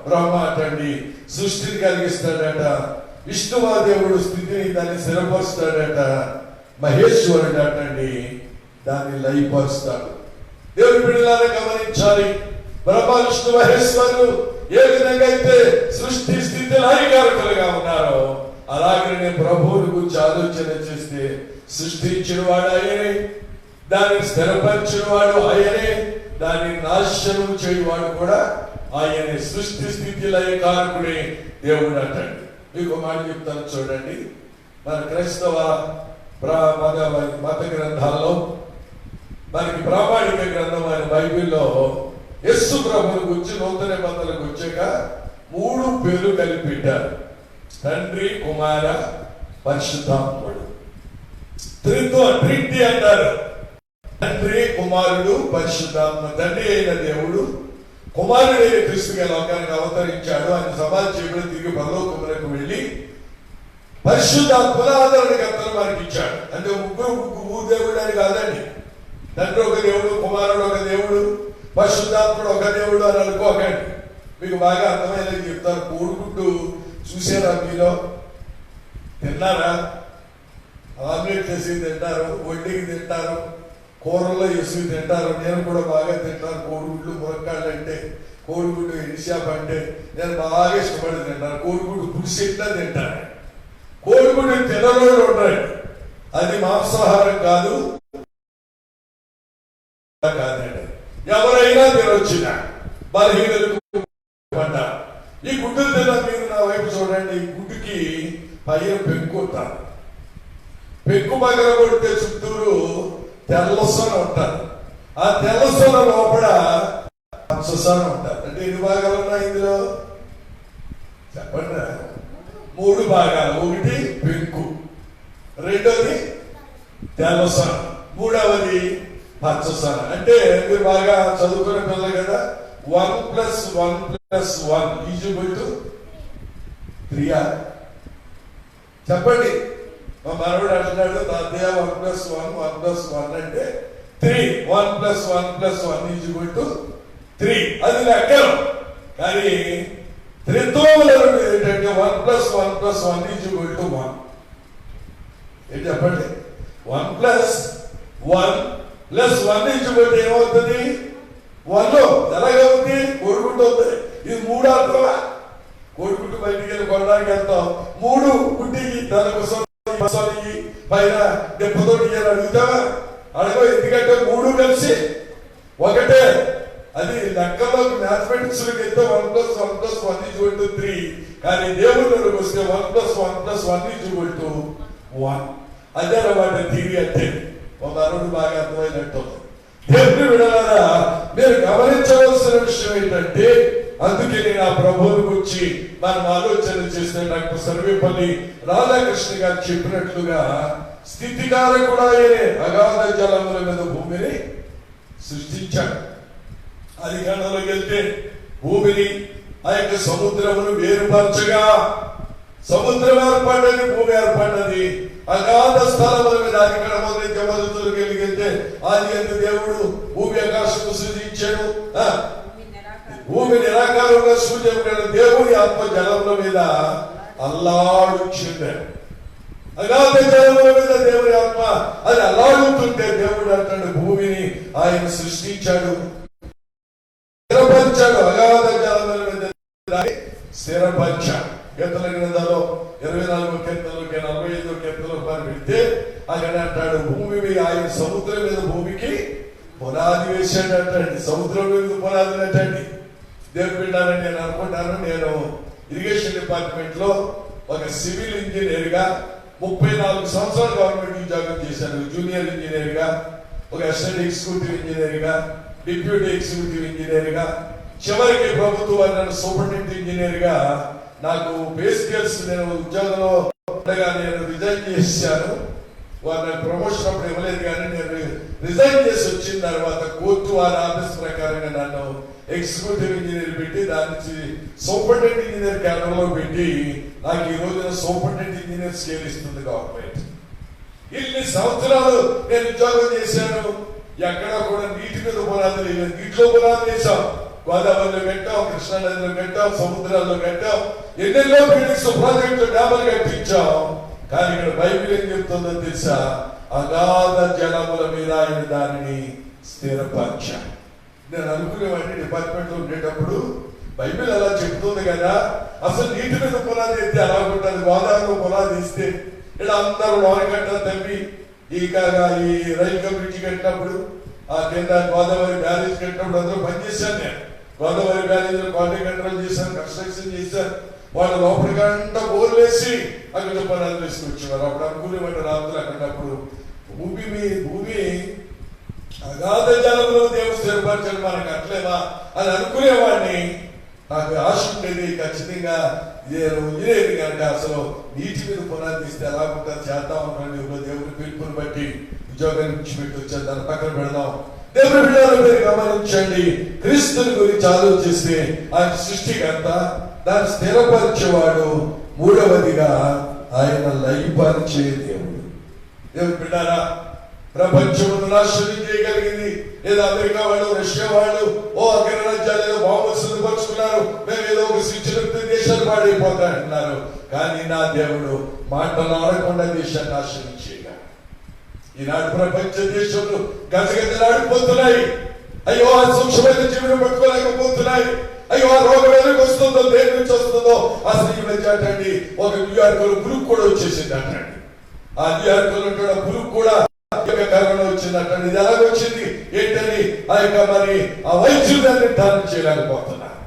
బ్రహ్మ అటండి సృష్టిని కలిగిస్తాడట, విష్ణువా దేవుడు స్థితిని దాన్ని స్థిరపరుస్తాడట, మహేశ్వరుడు అటండి దాన్ని లయపరుస్తాడు. దేవుని బిడ్డలారా గమనించాలి, బ్రహ్మ విష్ణు మహేశ్వరులు ఏ విధంగా అయితే సృష్టి స్థితి లయకారకులుగా ఉన్నారో, అలాగే ప్రభువుని గురించి ఆలోచన చేస్తే సృష్టించిన వాడు ఆయనే, దాన్ని స్థిరపరిచిన వాడు ఆయనే, దాన్ని నాశనం చేయవాడు కూడా ఆయనే. సృష్టి స్థితి లయకారకుడే దేవుడు అంటండి. మీకు మాట చెప్తాను చూడండి, మన క్రైస్తవ మత గ్రంథాల్లో మనకి ప్రామాణిక గ్రంథం అయిన బైబిల్లో యేసు ప్రభువుని గురించి నూతన నిబంధనలకు వచ్చాక 3 పేర్లు కలిపి పెట్టారు, తండ్రి కుమార పరిశుద్ధాత్ముడు. ట్రినిటీ అంటారు, తండ్రి కుమారుడు పరిశుద్ధాత్మ. తండ్రి అయిన దేవుడు కుమారుడైన క్రీస్తుగా లోకానికి అవతరించాడు, ఆయన సమాధి చేయబడి తిరిగి పరలోకములకు వెళ్ళి పరిశుద్ధాత్మల ఆదరణకర్తలు మనకి ఇచ్చాడు. అంటే ముగ్గురు దేవుడు అని కాదండి, తండ్రి ఒక దేవుడు, కుమారుడు ఒక దేవుడు, పరిశుద్ధాత్ముడు ఒక దేవుడు అని అనుకోకండి. మీకు బాగా అర్థమయ్యేలా చెప్తారు. కోడిగుడ్డు చూసారా, మీలో తిన్నారా? ఆమ్లెట్ వేసి తింటారు, వడ్డీకి తింటారు, కూరల్లో వేసి తింటారు. నేను కూడా బాగా తింటాను కోడిగుడ్లు. మురక్కాళ్ళు అంటే, కోడిగుడ్డు ఎడిషాప్ అంటే నేను బాగా ఇష్టపడి తింటాను. కోడిగుడ్డు పులిసెట్లా తింటాను. కోడిగుడ్డు తినలో ఉంటాయి, అది మాంసాహారం కాదు, కాదండి, ఎవరైనా తినొచ్చిన బలహీనలకు పడ్డ ఈ గుడ్డులు తిన్న మీరు నా వైపు చూడండి. ఈ గుడ్డుకి పైన పెంకు ఉంటారు. పెంకు పగల కొడితే చుట్టూరు తెల్లసొన ఉంటారు. ఆ తెల్లసొన లోపల పచ్చసొన ఉంటారు. అంటే ఎన్ని భాగాలు ఉన్నాయి ఇందులో చెప్పండి? 3 భాగాలు. ఒకటి పెంకు, రెండోది తెల్లసొన, మూడవది పచ్చసొన. అంటే మీరు బాగా చదువుకునే పిల్లలు కదా. 1 + 1 + 1 = 3. చెప్పండి. మా మనవుడు అంటున్నాడు, తాతయ్య 1 + 1 1 + 1 అంటే 3. 1 + 1 + 1 = 3. అది లెక్కలు. కానీ త్రిత్వముల ఏంటంటే 1 + 1 + 1 = 1. ఏంటి చెప్పండి? 1 + 1 + 1 ఏమవుతుంది? 1 ఎలాగవుతుంది? కోడిగుడ్డు. ఇది 3 అర్థమా? కోడిగుడ్డు బయటికి వెళ్ళి కొనడానికి వెళ్తాం. 3 గుడ్డికి దానికోసం పైన దెబ్బతో అడుగుతావా? అడగ. ఎందుకంటే 3 కలిసి ఒకటే. అది లెక్కలో మ్యాథమెటిక్స్ అయితే 1 + 1 + 1 = 3. కానీ దేవుడికి వస్తే 1 + 1 + 1 = 1. అదే అన్నమాట థియరీ అంటే. ఒక అరుడు బాగా అర్థమైనట్టు. దేవుని విడారా, మీరు గమనించవలసిన విషయం ఏంటంటే, అందుకే నేను ఆ ప్రభువుని గురించి మనం ఆలోచన చేస్తే డాక్టర్ సర్వేపల్లి రాధాకృష్ణ గారు చెప్పినట్లుగా స్థితికారకుడు ఆయనే అగాధ జలముల మీద భూమిని సృష్టించాడు. అది గణంలోకి వెళ్తే భూమిని ఆ యొక్క సముద్రమును వేరుపరచగా సముద్రం ఏర్పడ్డది, భూమి ఏర్పడ్డది. అగాధ స్థలముల మీద అది ఇక్కడ మొదలైతే మొదలుతులకు వెళ్ళితే ఆది యందు దేవుడు భూమి ఆకాశము సృజించాడు. భూమి నిరాకారంగా సూచించిన దేవుడి ఆత్మ జలముల మీద అల్లాడుచుండాడు. అగాధ జలముల మీద దేవుడి ఆత్మ అది అల్లాడుతుంటే దేవుడు అంటాడు భూమిని ఆయన సృష్టించాడు, స్థిరపరిచాడు. అగాధ జలముల మీద స్థిరపరిచాడు. కీర్తన గ్రంథంలో 24వ కీర్తనలోకి 45వ కీర్తనలో పెడితే అక్కడ అంటాడు భూమి మీద ఆయన సముద్రం మీద భూమికి పునాది వేసాడు అంటండి. సముద్రం మీద పునాది అంటండి. దేవుడు పెట్టాలని నేను అనుకుంటాను. నేను ఇరిగేషన్ డిపార్ట్మెంట్ లో ఒక సివిల్ ఇంజనీర్ గా 34 సంవత్సరాలు గవర్నమెంట్ ఉద్యోగం చేశాను. జూనియర్ ఇంజనీర్ గా, ఒక అసిస్టెంట్ ఎగ్జిక్యూటివ్ ఇంజనీర్ గా, డిప్యూటీ ఎగ్జిక్యూటివ్ ఇంజనీర్ గా, చివరికి ప్రభుత్వ సూపరింటెండెంట్ ఇంజనీర్ గా నాకు పే స్కేల్స్ నేను ఉద్యోగంలో ఉండగా నేను రిజైన్ చేశాను. వారు నాకు ప్రమోషన్ అప్పుడు ఇవ్వలేదు. కానీ నేను రిజైన్ చేసి వచ్చిన తర్వాత కోర్టు వారి ఆఫీస్ ప్రకారంగా నన్ను ఎగ్జిక్యూటివ్ ఇంజనీర్ పెట్టి దాని నుంచి సూపరింటెండెంట్ ఇంజనీర్ కేంద్రంలో పెట్టి నాకు ఈ రోజున సూపరింటెండెంట్ ఇంజనీర్ స్కేల్ ఇస్తుంది గవర్నమెంట్. ఇన్ని సంవత్సరాలు నేను ఉద్యోగం చేశాను. ఎక్కడా కూడా నీటి మీద పునాది లేదు. నీటిలో పునాది వేసాం. గోదావరిలో కట్టాం, కృష్ణానదిలో కట్టాం, సముద్రాల్లో కట్టాం, ఎన్నెన్నో బిల్డింగ్స్ ప్రాజెక్టులు డ్యాములు కట్టించాం. కానీ ఇక్కడ బైబిల్ ఏం చెప్తుందో తెలుసా? అగాధ జలముల మీద ఆయన దానిని స్థిరపరిచాడు. నేను అనుకునేవాడిని డిపార్ట్మెంట్ లో ఉండేటప్పుడు బైబిల్ అలా చెప్తుంది కదా, అసలు నీటి మీద పునాది ఎత్తే అలా ఉంటుంది. గోదావరిలో పునాది ఇస్తే ఇక్కడ అందరూ లోనగట్ట తవ్వి ఈ రైలు బ్రిడ్జి కట్టినప్పుడు ఆ కింద గోదావరి బ్యారేజ్ కట్టినప్పుడు అందరూ పనిచేశాను. నేను గోదావరి బ్యారేజ్ లో క్వాలిటీ కంట్రోల్ చేశాను, కన్స్ట్రక్షన్ చేశాను. వాళ్ళు లోపలికంతా బోర్లు వేసి అక్కడ పునాదులు వేసుకొచ్చేవారు. అప్పుడు అనుకునేవాడు రాత్రులు అక్కడప్పుడు భూమి అగాధ జలంలో దేవుడు స్థిరపరచాడు, మనకు అట్లేవా అని అనుకునేవాడిని. నాకు ఆశ ఉండేది ఖచ్చితంగా ఇంజనీరింగ్ అంటే అసలు నీటి మీద పునాది తీస్తే ఎలా ఉంటుంది చేద్దాం అనుకోండి. దేవుని పిలుపుని బట్టి ఉద్యోగాన్ని విడిచిపెట్టి వచ్చారు, దాన్ని పక్కన పెడదాం. దేవుని బిడ్డల పేరు గమనించండి. క్రీస్తుని గురించి ఆలోచిస్తే ఆయన సృష్టికర్త, దాన్ని స్థిరపరిచేవాడు, మూడవదిగా ఆయన లయపరిచే దేవుడు. దేవుని బిడ్డారా, ప్రపంచమును నాశనం చేయగలిగింది లేదా అమెరికా వాళ్ళు, రష్యా వాళ్ళు అగ్రరాజ్యాలు ఏదో బాంబులు సిద్ధపరుచుకున్నారు, మేము ఏదో ఒక శిక్షణ దేశాలు పాడైపోతాయంటున్నారు. కానీ నా దేవుడు మాటలాడకుండా దేశాన్ని నాశనం చేయగలడు. ఈనాడు ప్రపంచ దేశంలో గజగజలాడిపోతున్నాయి. అయ్యో ఆ సూక్ష్మమైన జీవులు పట్టుకోలేకపోతున్నాయి. అయ్యో ఆ రోగం ఎందుకు వస్తుందో, దేని నుంచి వస్తుందో అసలు ఈ మధ్య అంటండి ఒక న్యూయార్క్ లో పురుగు కూడా వచ్చేసింది అంటండి. ఆ న్యూయార్క్ లో పురుగు కూడా యొక్క కరోనా వచ్చిందట. ఇది ఎలాగొచ్చింది ఏంటని ఆ యొక్క మరి ఆ వైద్యులు నిర్ధారణ చేయలేకపోతున్నారు.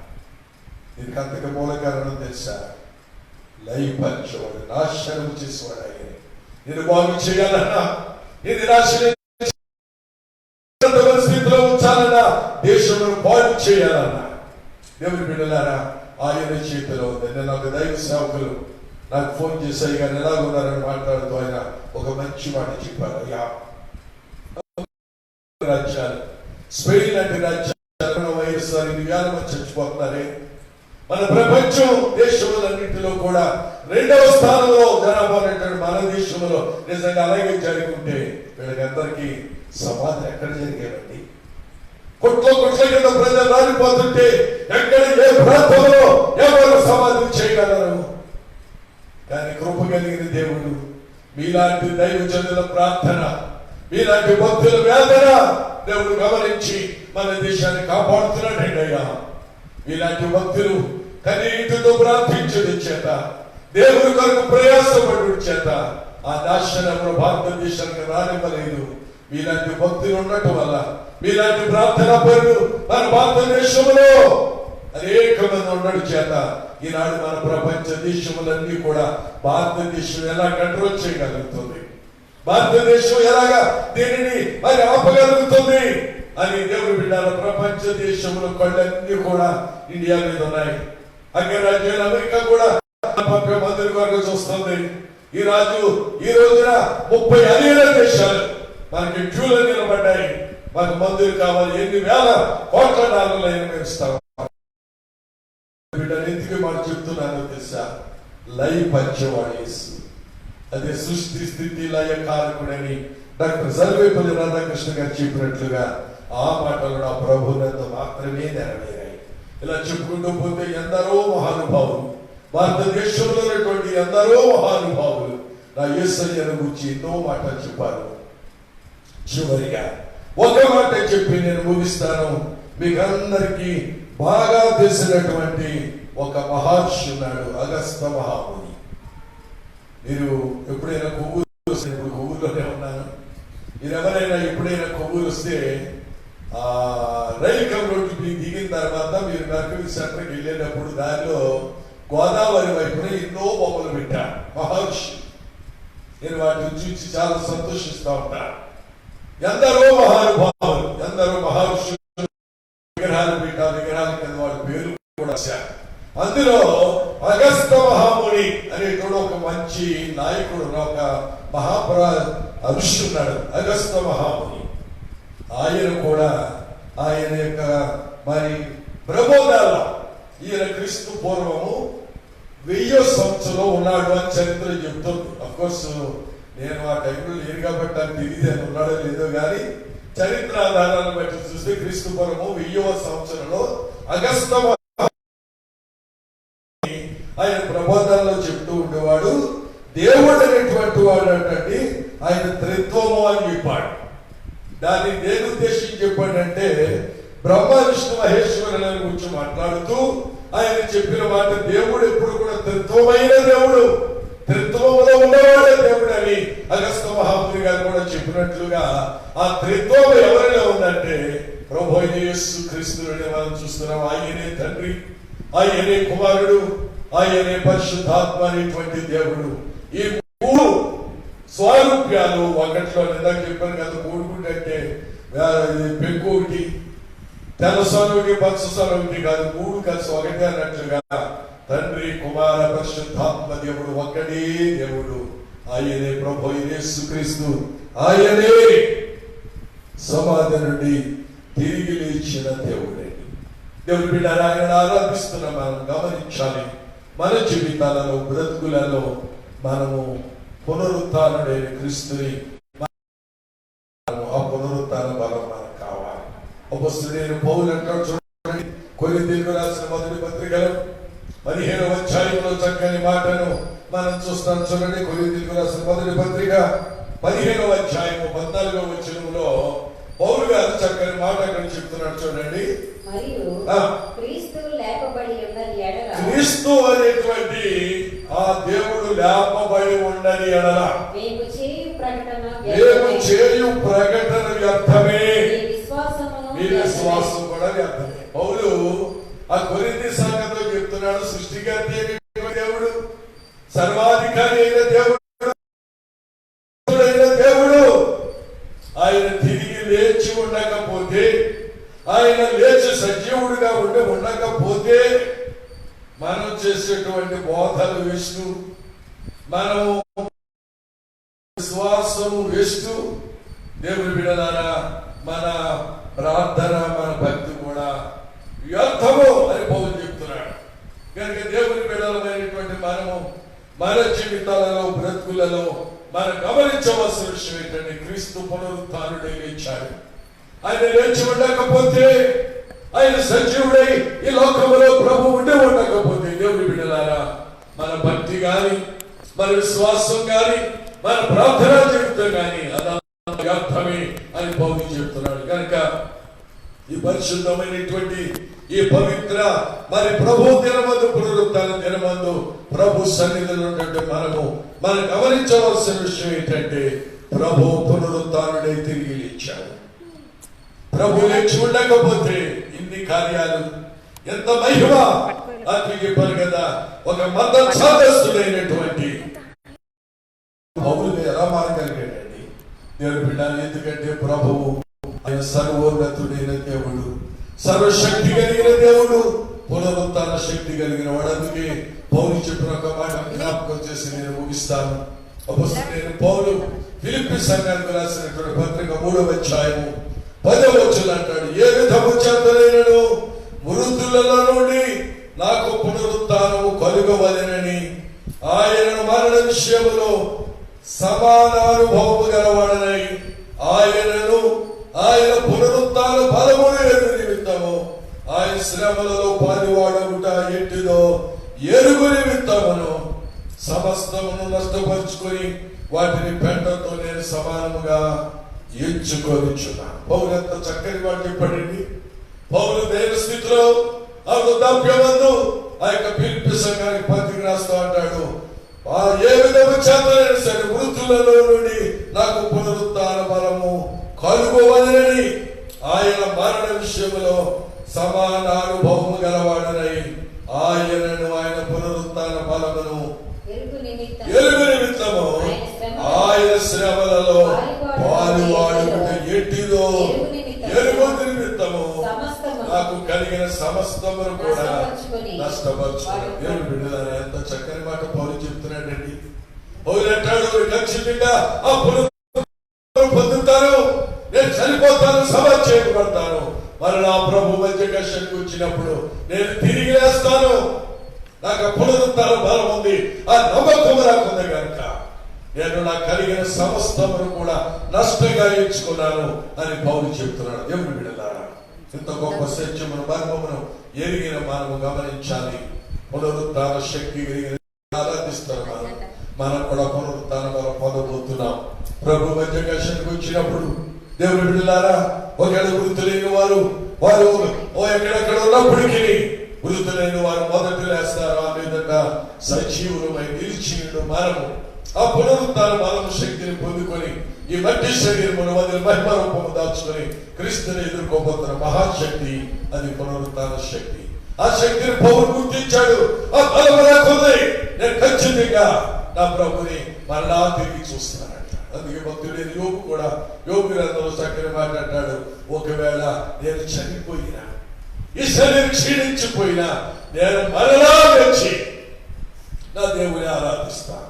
దీనికి అంతకు మూల కారణం తెలుసా? లయపరిచేవాడు, నాశనం చేసేవాడు ఆయన. నేను బాగు చేయాలన్నా, ఇది నాశనం స్థితిలో ఉంచాలన్నా, దేశంలో బాగు చేయాలన్నా దేవుని బిడ్డలారా ఆయన చేతిలో ఉంది. నేను ఒక దైవ సేవకులు నాకు ఫోన్ చేశాయి కానీ ఎలా ఉన్నారని మాట్లాడుతూ ఆయన ఒక మంచి మాట చెప్పారు. అయ్యా, రాజ్యాలు స్పెయిన్ లాంటి రాజ్యాలు వైరస్ వారికి వేల మంది చచ్చిపోతున్నారే. మన ప్రపంచం దేశములన్నింటిలో కూడా 2వ స్థానంలో జనాభా ఉన్నటువంటి మన దేశంలో నిజంగా అలాగే జరుగుంటే వీళ్ళకందరికీ సమాధి ఎక్కడ జరిగేవండి? కొట్లో కింద ప్రజలు రాలిపోతుంటే ఎక్కడ ఏ ప్రాంతంలో ఎవరు సమాధి చేయగలరు? కానీ కృప కలిగిన దేవుడు మీలాంటి దైవజనుల ప్రార్థన, మీలాంటి భక్తుల వేదన దేవుడు గమనించి మన దేశాన్ని కాపాడుతున్నాడండి. అయ్యా, మీలాంటి భక్తులు కన్నీటితో ప్రార్థించడం చేత, దేవుని కొరకు ప్రయాసపడు చేత ఆ నాశనంలో భారతదేశానికి రానివ్వలేదు. మీలాంటి భక్తులు ఉండటం వల్ల, మీలాంటి ప్రార్థన పరులు మన భారతదేశంలో అనేక మంది ఉండడం చేత ఈనాడు మన ప్రపంచ దేశములన్నీ కూడా భారతదేశం ఎలా కంట్రోల్ చేయగలుగుతుంది, భారతదేశం ఎలాగా దీనిని మరి ఆపగలుగుతుంది అని దేవుడు బిడ్డాల ప్రపంచ దేశంలో కళ్ళన్నీ కూడా ఇండియా మీద ఉన్నాయి. అగ్రరాజ్యాలు అమెరికా కూడా మందుల కొరకు చూస్తుంది. ఈ రోజున 30 అలీల దేశాలు మనకి క్యూలో నిలబడ్డాయి. మనకు మందులు కావాలి, ఎన్ని వేల కోట్ల డాలర్లు ఇస్తాం. బిడ్డలు ఎందుకు మాట చెప్తున్నానో తెలుసా? లయపరిచేవాడు యేసు. అదే సృష్టి స్థితి లయ కారకుడని డాక్టర్ సర్వేపల్లి రాధాకృష్ణ గారు చెప్పినట్లుగా ఆ మాటలు నా ప్రభునందు మాత్రమే నెరవేరాయి. ఇలా చెప్పుకుంటూ పోతే ఎందరో మహానుభావులు, భారతదేశంలో ఉన్నటువంటి ఎందరో మహానుభావులు నా యేసయ్యను గురించి ఎన్నో మాటలు చెప్పారు. చివరిగా ఒక మాట చెప్పి నేను ముగిస్తాను. మీకు అందరికీ బాగా తెలిసినటువంటి ఒక మహర్షి ఉన్నాడు, అగస్త్య మహాముని. మీరు ఎప్పుడైనా కొవ్వూరు వస్తే, ఇప్పుడు కొవ్వూరులోనే ఉన్నాను, మీరు ఎవరైనా ఎప్పుడైనా కొవ్వూరు వస్తే ఆ రైలు రోడ్డు దిగిన తర్వాత మీరు నర్కవి సెంటర్కి వెళ్ళేటప్పుడు దారిలో గోదావరి వైపున ఎన్నో బొమ్మలు పెట్టారు మహర్షి. నేను వాటిని చూసి చాలా సంతోషిస్తూ ఉంటాను. ఎందరో మహానుభావులు, ఎందరో మహర్షులు విగ్రహాలు పెట్టారు. విగ్రహాల కింద వాళ్ళ పేరు కూడా వచ్చారు. అందులో అగస్త్య మహాముని అనేటువంటి ఒక మంచి నాయకుడు, ఒక ఋషి ఉన్నాడు, అగస్త్య మహాముని. ఆయన కూడా ఆయన యొక్క మరి ప్రబోధాల ఈయన క్రీస్తు పూర్వము 1000వ సంవత్సరంలో ఉన్నాడు అని చరిత్ర చెప్తుంది. అఫ్కోర్స్ నేను ఆ టైంలో లేను కాబట్టి నాకు తెలియదు ఆయన ఉన్నాడో లేదో, కానీ చరిత్ర ఆధారాలను బట్టి చూస్తే క్రీస్తు పూర్వము 1000వ సంవత్సరంలో అగస్త్య ఆయన ప్రబోధాల్లో చెప్తూ ఉండేవాడు. దేవుడు అనేటువంటి వాడు అంటే ఆయన త్రిత్వము అని చెప్పాడు. దాన్ని దేని ఉద్దేశించి చెప్పాడంటే బ్రహ్మ విష్ణు మహేశ్వరుల గురించి మాట్లాడుతూ ఆయన చెప్పిన మాట, దేవుడు ఎప్పుడు కూడా త్రిత్వమైన దేవుడు, త్రిత్వములో ఉండేవాడే దేవుడు అని అగస్త్య మహాముని గారు కూడా చెప్పినట్లుగా ఆ త్రిత్వం ఎవరిలో ఉందంటే ప్రభు యేసు క్రీస్తుని మనం చూస్తున్నాం. ఆయనే తండ్రి, ఆయనే కుమారుడు, ఆయనే పరిశుద్ధాత్మ అనేటువంటి దేవుడు. ఈ 3 స్వరూప్యాలు ఒకటిలో నిందాక చెప్పాను కదా, 3 అంటే పెంకు ఒకటి, తెల్ల స్వరూపి, పచ్చ స్వరూపి కాదు, 3 కలిసి ఒకటే అన్నట్లుగా తండ్రి కుమార పరిశుద్ధాత్మ దేవుడు ఒక్కడే దేవుడు. ఆయనే ప్రభు యేసు క్రీస్తు, ఆయనే సమాధి నుండి తిరిగి లేచిన దేవుడే. దేవుడి బిడ్డలారా, ఆయన ఆరాధిస్తున్న మనం గమనించాలి. మన జీవితాలలో, బ్రతుకులలో మనము పునరుత్థానుడైన క్రీస్తుని, ఆ పునరుత్థాన బలం మనకు కావాలి. అపొస్తలుడైన పౌలు అంటాడు చూడండి, కొరింథీయులకు రాసిన మొదటి పత్రికలో 15వ అధ్యాయంలో చక్కని మాటను మనం చూస్తాం. చూడండి, కొరింథీయులకు రాసిన మొదటి పత్రిక 15వ అధ్యాయము 14వ వచనంలో పౌలు గారు చక్కని మాట అక్కడ చెప్తున్నాడు. చూడండి, క్రీస్తు అనేటువంటి ఆ దేవుడు లేపబడి ఉండని ఎడల మేము చేయు ప్రకటన మేము చేయు ప్రకటన వ్యర్థమే, మీ మీ విశ్వాసం కూడా వ్యర్థమే. పౌలు ఆ కొరింథీ సంఘంతో చెప్తున్నాడు, సృష్టికర్త అయిన దేవుడు, సర్వాధికారి అయిన దేవుడు, దేవుడు ఆయన తిరిగి లేచి ఉండకపోతే, ఆయన లేచి సజీవుడిగా ఉండకపోతే మనం చేసేటువంటి బోధలు వేస్తూ, మనం విశ్వాసము వేస్తూ, దేవుని బిడ్డలారా మన ప్రార్థన మన భక్తి కూడా వ్యర్థము అని పౌలు చెప్తున్నాడు. కనుక దేవుని బిడ్డలమైనటువంటి మనము మన జీవితాలలో బ్రతుకులలో మనం గమనించవలసిన విషయం ఏంటంటే, క్రీస్తు పునరుత్థానుడై లేచాడు. ఆయన లేచి ఉండకపోతే, ఆయన సజీవుడై ఈ లోకంలో ప్రభు ఉండకపోతే, దేవుని బిడ్డలారా మన భక్తి గాని, మన విశ్వాసం గాని, మన ప్రార్థనా జీవితం గాని అదంతా వ్యర్థమే అని పౌలు చెప్తున్నాడు. కనుక ఈ పరిశుద్ధమైనటువంటి ఈ పవిత్ర మరి ప్రభు దినమందు, పునరుత్థాన దినమందు ప్రభు సన్నిధిలో ఉన్నటువంటి మనం గమనించవలసిన విషయం ఏంటంటే, ప్రభు పునరుత్థానుడై తిరిగి లేచాడు. ప్రభు లేచి ఉండకపోతే ఇన్ని కార్యాలు, ఎంత మహిమ నాకు చెప్పారు కదా. ఒక మత సాధస్తుడైనటువంటి పౌలు ఎలా మారగలిగాడండి దేవుని బిడ్డ? ఎందుకంటే ప్రభువు ఆయన సర్వోన్నతుడైన దేవుడు, సర్వశక్తి కలిగిన దేవుడు, పునరుత్థాన శక్తి కలిగిన వాడు. అందుకే పౌలు చెప్పిన ఒక మాట జ్ఞాపకం చేసి నేను ముగిస్తాను. అపొస్తలుడైన పౌలు ఫిలిప్పీ సంఘానికి రాసినటువంటి పత్రిక 3వ అధ్యాయము 10వ వచనం అంటాడు, ఏ విధము చేతనైనను మృతులలో నుండి నాకు పునరుత్థానము కలుగవలెనని ఆయనను మరణ విషయములో సమానానుభవము గలవాడనై ఆయన పునరుత్థాన బలమును ఎరుగు నిమిత్తము, ఆయన శ్రమలలో పాలువాడగుట ఎట్టిదో ఎరుగు నిమిత్తమును సమస్తమును నష్టపరుచుకొని వాటిని పెంటతో నేను సమానముగా ఎంచుకొనిచున్నాను. పౌలు ఎంత చక్కని మాట చెప్పండి. పౌలు దేని స్థితిలో ఆ వృద్ధాప్యమందు ఆ యొక్క ఫిలిప్పీ సంఘానికి పత్రిక రాస్తూ అంటాడు, ఏ విధము చేతనైనా సరే మృతులలో నుండి నాకు పునరుత్థాన బలము కలుగవలెనని ఆయన మరణ విషయంలో సమానానుభవము గలవాడనై ఆయన పునరుత్థాన బలమును ఎరుగు నిమిత్తము ఆయన శ్రమలలో పాలువాడుట ఎట్టిదో ఎరుగు నిమిత్తము నాకు కలిగిన సమస్తమును కూడా నష్టపరుచుకుని. దేవుని బిడ్డలారా, ఎంత చక్కని మాట పౌలు చెప్తున్నాడండి. పౌలు అంటాడు, ఖచ్చితంగా ఆ పొందుతాను, నేను చనిపోతాను, సమాధి చేయబడతాను, మరి నా ప్రభు మధ్య కష్టానికి వచ్చినప్పుడు నేను తిరిగి లేస్తాను, నాకు పునరుత్థాన బలం ఉంది, ఆ నమ్మకం నాకుంది కనుక నేను నాకు కలిగిన సమస్తమును కూడా నష్టంగా ఎంచుకున్నాను అని పౌలు చెప్తున్నాడు. దేవుని బిడ్డలారా, ఇంత గొప్ప సత్యమును మర్మమును ఎరిగిన మనము గమనించాలి. పునరుత్థాన శక్తి కలిగిన ఆరాధిస్తాను. మనం కూడా పునరుత్థాన బలం పొందబోతున్నాం. ప్రభు మధ్య కష్టానికి వచ్చినప్పుడు దేవుని బిడ్డలారా, ఒకవేళ వృద్ధులైన వారు ఎక్కడెక్కడ ఉన్నప్పటికీ వృద్ధులైన వారు మొదటి లేస్తారు. ఆ విధంగా సజీవులమై నిలిచినడు మనము ఆ పునరుత్థాన బలం శక్తిని పొందుకొని ఈ మట్టి శరీరమును వదిలి మహిమ రూపము దాచుకొని క్రీస్తుని ఎదుర్కోబోతున్న మహాశక్తి అది పునరుత్థాన శక్తి. ఆ శక్తిని పౌలు గుర్తించాడు. ఆ బలం నాకుంది, నేను ఖచ్చితంగా నా ప్రభుని మరలా తిరిగి చూస్తున్నానంట. అందుకే భక్తుడైన యోగు కూడా యోగు గ్రంథంలో చక్కని మాట్లాడాడు, ఒకవేళ నేను చనిపోయినా, ఈ శరీరం క్షీణించిపోయినా, నేను మరలా వచ్చి నా దేవుని ఆరాధిస్తాను,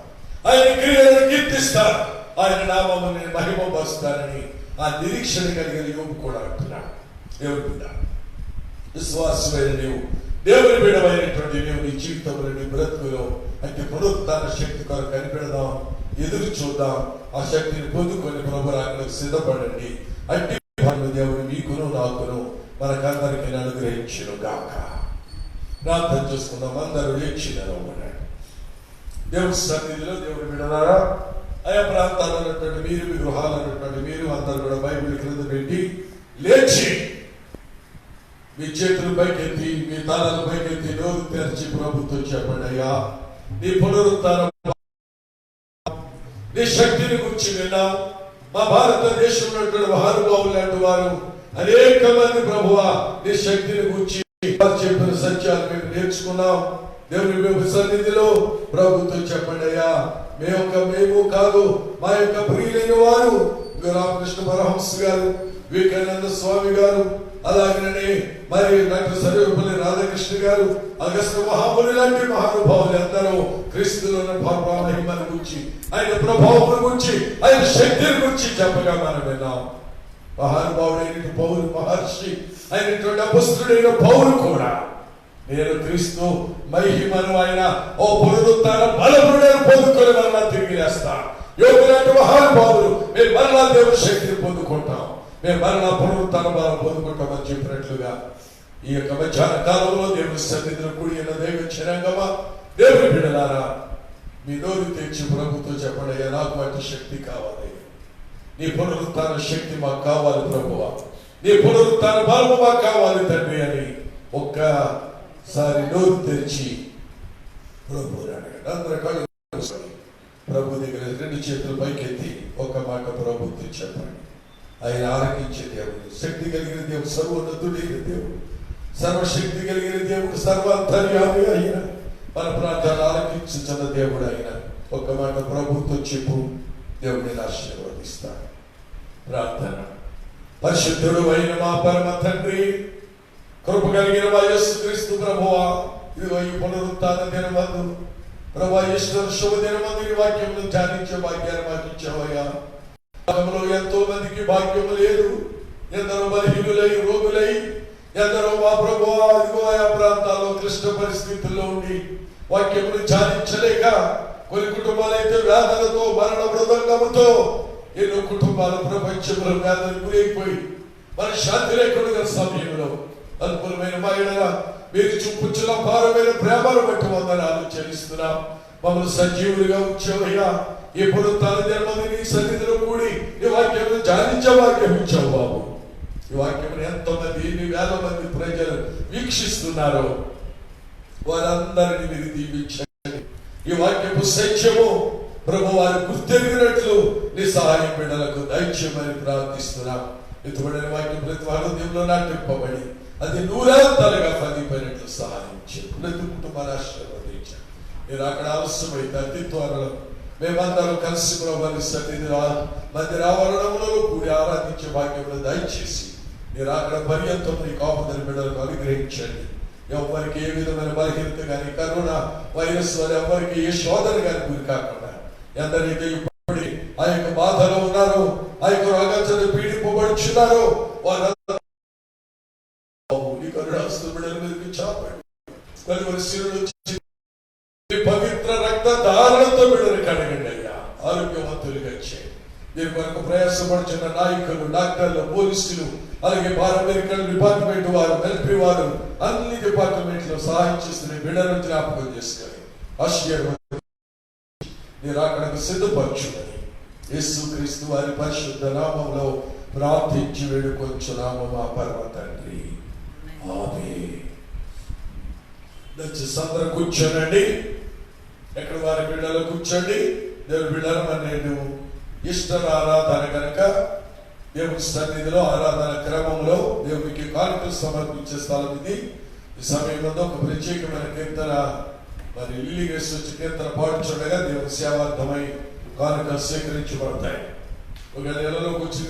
ఆయన క్రియలను కీర్తిస్తాను, ఆయన నామము నేను మహిమపరుస్తానని ఆ నిరీక్షణ కలిగిన యోగు కూడా అంటున్నాడు. దేవుని బిడ్డ, విశ్వాసమైన నీవు, దేవుని బిడ్డమైనటువంటి నీవు నీ జీవితంలో నీ బ్రతుకులో అంటే పునరుత్థాన శక్తి కొరకు కనిపెడదాం, ఎదురు చూద్దాం, ఆ శక్తిని పొందుకొని ప్రభు రాకడానికి సిద్ధపడండి. అట్టి దేవుడు మీకును నాకును మనకందరికీ అనుగ్రహించును గాక. ప్రార్థన చేసుకుందాం. అందరూ లేచినారు. దేవుని సన్నిధిలో దేవుని బిడ్డలారా, ఆయా ప్రాంతాల్లో ఉన్నటువంటి మీరు, మీ గృహాలు ఉన్నటువంటి మీరు అందరూ కూడా బైబిల్ క్రింద పెట్టి లేచి మీ చేతులు పైకెత్తి, మీ తలలు పైకెత్తి, నోరు తెరిచి ప్రభుత్వం చెప్పండి, అయ్యా నీ పునరుత్థాన నీ శక్తిని గురించి విన్నాం, మా భారతదేశంలో మహానుభావులు లాంటి వారు అనేక మంది ప్రభువా నీ శక్తిని గురించి చెప్పిన సత్యాలు మేము నేర్చుకున్నాం. దేవుని మేము సన్నిధిలో ప్రభుతో చెప్పండి అయ్యా, మేము కాదు మా యొక్క ప్రియులైన వారు రామకృష్ణ పరమహంస గారు, వివేకానంద స్వామి గారు, అలాగనే మరి డాక్టర్ సర్వేపల్లి రాధాకృష్ణ గారు, అగస్త మహాముని లాంటి మహానుభావులు ఎందరో క్రీస్తులో మహిమను గురించి, ఆయన ప్రభావం గురించి, ఆయన శక్తిని గురించి చెప్పగా మనం విన్నాం. మహానుభావుడైన పౌలు మహర్షి అయినటువంటి అపొస్తలుడైన పౌలు కూడా నేను క్రీస్తు మహిమను ఆయన ఓ పునరుత్థాన బలమును నేను పొందుకొని మరలా తిరిగి లేస్తా. యోగులాంటి మహానుభావులు మేము మరలా దేవుని శక్తిని పొందుకుంటాం, మేము మరలా పునరుత్థాన బలం పొందుకుంటామని చెప్పినట్లుగా ఈ యొక్క మధ్యాహ్న కాలంలో దేవుని సన్నిధిలో కూడి ఉన్న దైవ జనాంగమా, దేవుని బిడ్డలారా, మీ నోరు తెచ్చి ప్రభుతో చెప్పండి, అయ్యా నాకు అటు శక్తి కావాలి, నీ పునరుత్థాన శక్తి మాకు కావాలి ప్రభువా, నీ పునరుత్థాన బలము మాకు కావాలి తండ్రి అని ఒక్కసారి నోరు తెరిచి ప్రభు దగ్గర రెండు చేతులు పైకెత్తి ఒక మాట ప్రభుత్వం చెప్పండి. ఆయన ఆలకించే దేవుడు, శక్తి కలిగిన దేవుడు, సర్వోన్నతుడైన దేవుడు, సర్వశక్తి కలిగిన దేవుడు, సర్వాంతర్యామి అయిన మన ప్రాంతాన్ని ఆలకించుతున్న దేవుడు అయిన ఒక మాట ప్రభుత్వం చెప్పు, దేవుడిని ఆశీర్వదిస్తాను. ప్రార్థన. పరిశుద్ధుడు అయిన మా పరమ తండ్రి, కృప కలిగిన మా యేసుక్రీస్తు ప్రభువా, ఇదిగో ఈ పునరుత్థాన దినమందు ప్రభువా, ఈశ్వర శుభ దినమందు ఈ వాక్యమును ధ్యానించే భాగ్యాన్ని మాకు ఇచ్చావయ్యా. ఎంతో మందికి భాగ్యము లేదు, ఎందరో బలహీనులై రోగులై, ఎందరో మా ప్రభువా ఇదిగో ఆయా ప్రాంతాల్లో క్లిష్ట పరిస్థితుల్లో ఉండి వాక్యమును ధ్యానించలేక, కొన్ని కుటుంబాలైతే వేదనతో మరణ మృదంగముతో, ఎన్నో కుటుంబాలు ప్రపంచంలో వేదనకు గురైపోయి మన శాంతి లేకుండా సమయంలో అద్భుతమైన మహిళ మీరు చూపుచ్చిన భారమైన ప్రేమను బట్టి వందనాలు చెల్లిస్తున్నాం. మమ్మల్ని సజీవులుగా ఉంచావయ్యా. ఇప్పుడు తన జన్మది నీ సన్నిధిలో కూడి ఈ వాక్యం ధ్యానించే వాక్యం ఇచ్చావు బాబు. ఈ వాక్యం ఎంతమంది, ఎన్ని వేల మంది ప్రజలు వీక్షిస్తున్నారో వారందరినీ మీరు దీవించండి. ఈ వాక్యపు సత్యము ప్రభు వారు గుర్తెరిగినట్లు నీ సహాయం బిడ్డలకు దైత్యమని ప్రార్థిస్తున్నాం. ఎత్తుబడిన వాక్యం ప్రతి హృదయంలో నాటింపబడి అది నూరాంతలుగా ఫలింపైనట్లు సహాయం చేయండి. ప్రతి కుటుంబాన్ని ఆశీర్వదించండి. మీరు అక్కడ అవసరమైతే అతి త్వరలో మేమందరం కలిసి ప్రభు సన్నిధి మందిర ఆవరణంలో కూడి ఆరాధించే భాగ్యంలో దయచేసి మీరు అక్కడ పర్యంతం మీ కాపుదల బిడ్డలకు అనుగ్రహించండి. ఎవరికి ఏ విధమైన బలహీనత కానీ, కరోనా వైరస్ వల్ల ఎవరికి ఏ శోధన కానీ గురి కాకుండా, ఎందరైతే ఇప్పటి ఆ యొక్క బాధలో ఉన్నారో, ఆ యొక్క రోగాలతో పీడింపబడుచున్నారో వారందరూ పవిత్ర రక్త ధారణతో బిడ్డలు కడగండి అయ్యా. ఆరోగ్యవంతులుగా చేయండి. దీని కొరకు ప్రయాసపడుచున్న నాయకులు, డాక్టర్లు, పోలీసులు, అలాగే పారామెడికల్ డిపార్ట్మెంట్ వారు, మిలిటరీ వారు, అన్ని డిపార్ట్మెంట్లో సహాయం చేస్తున్న బిడ్డలను జ్ఞాపకం చేసుకొని ఆశీర్వాదం మీరు అక్కడకు సిద్ధపరచుదని యేసుక్రీస్తు వారి పరిశుద్ధ నామంలో ప్రార్థించి వేడుకొంచున్నాము మా పరమ తండ్రి. ఆమేన్. దయచేసి అందరూ కూర్చోనండి. ఎక్కడ వారి బిడ్డలు కూర్చోండి. దేవుని బిడ్డలు మరి నేను ఇష్టల ఆరాధన కనుక దేవుని సన్నిధిలో ఆరాధన క్రమంలో దేవునికి కానుకలు సమర్పించే స్థలం ఇది. ఈ సమయంలో ఒక ప్రత్యేకమైన కీర్తన మరి లిల్లీ వేసి వచ్చి కీర్తన పాడుచుండగా దేవుని సేవార్థమై కానుకలు స్వీకరించబడతాయి. ఒక నెలలో కూర్చుని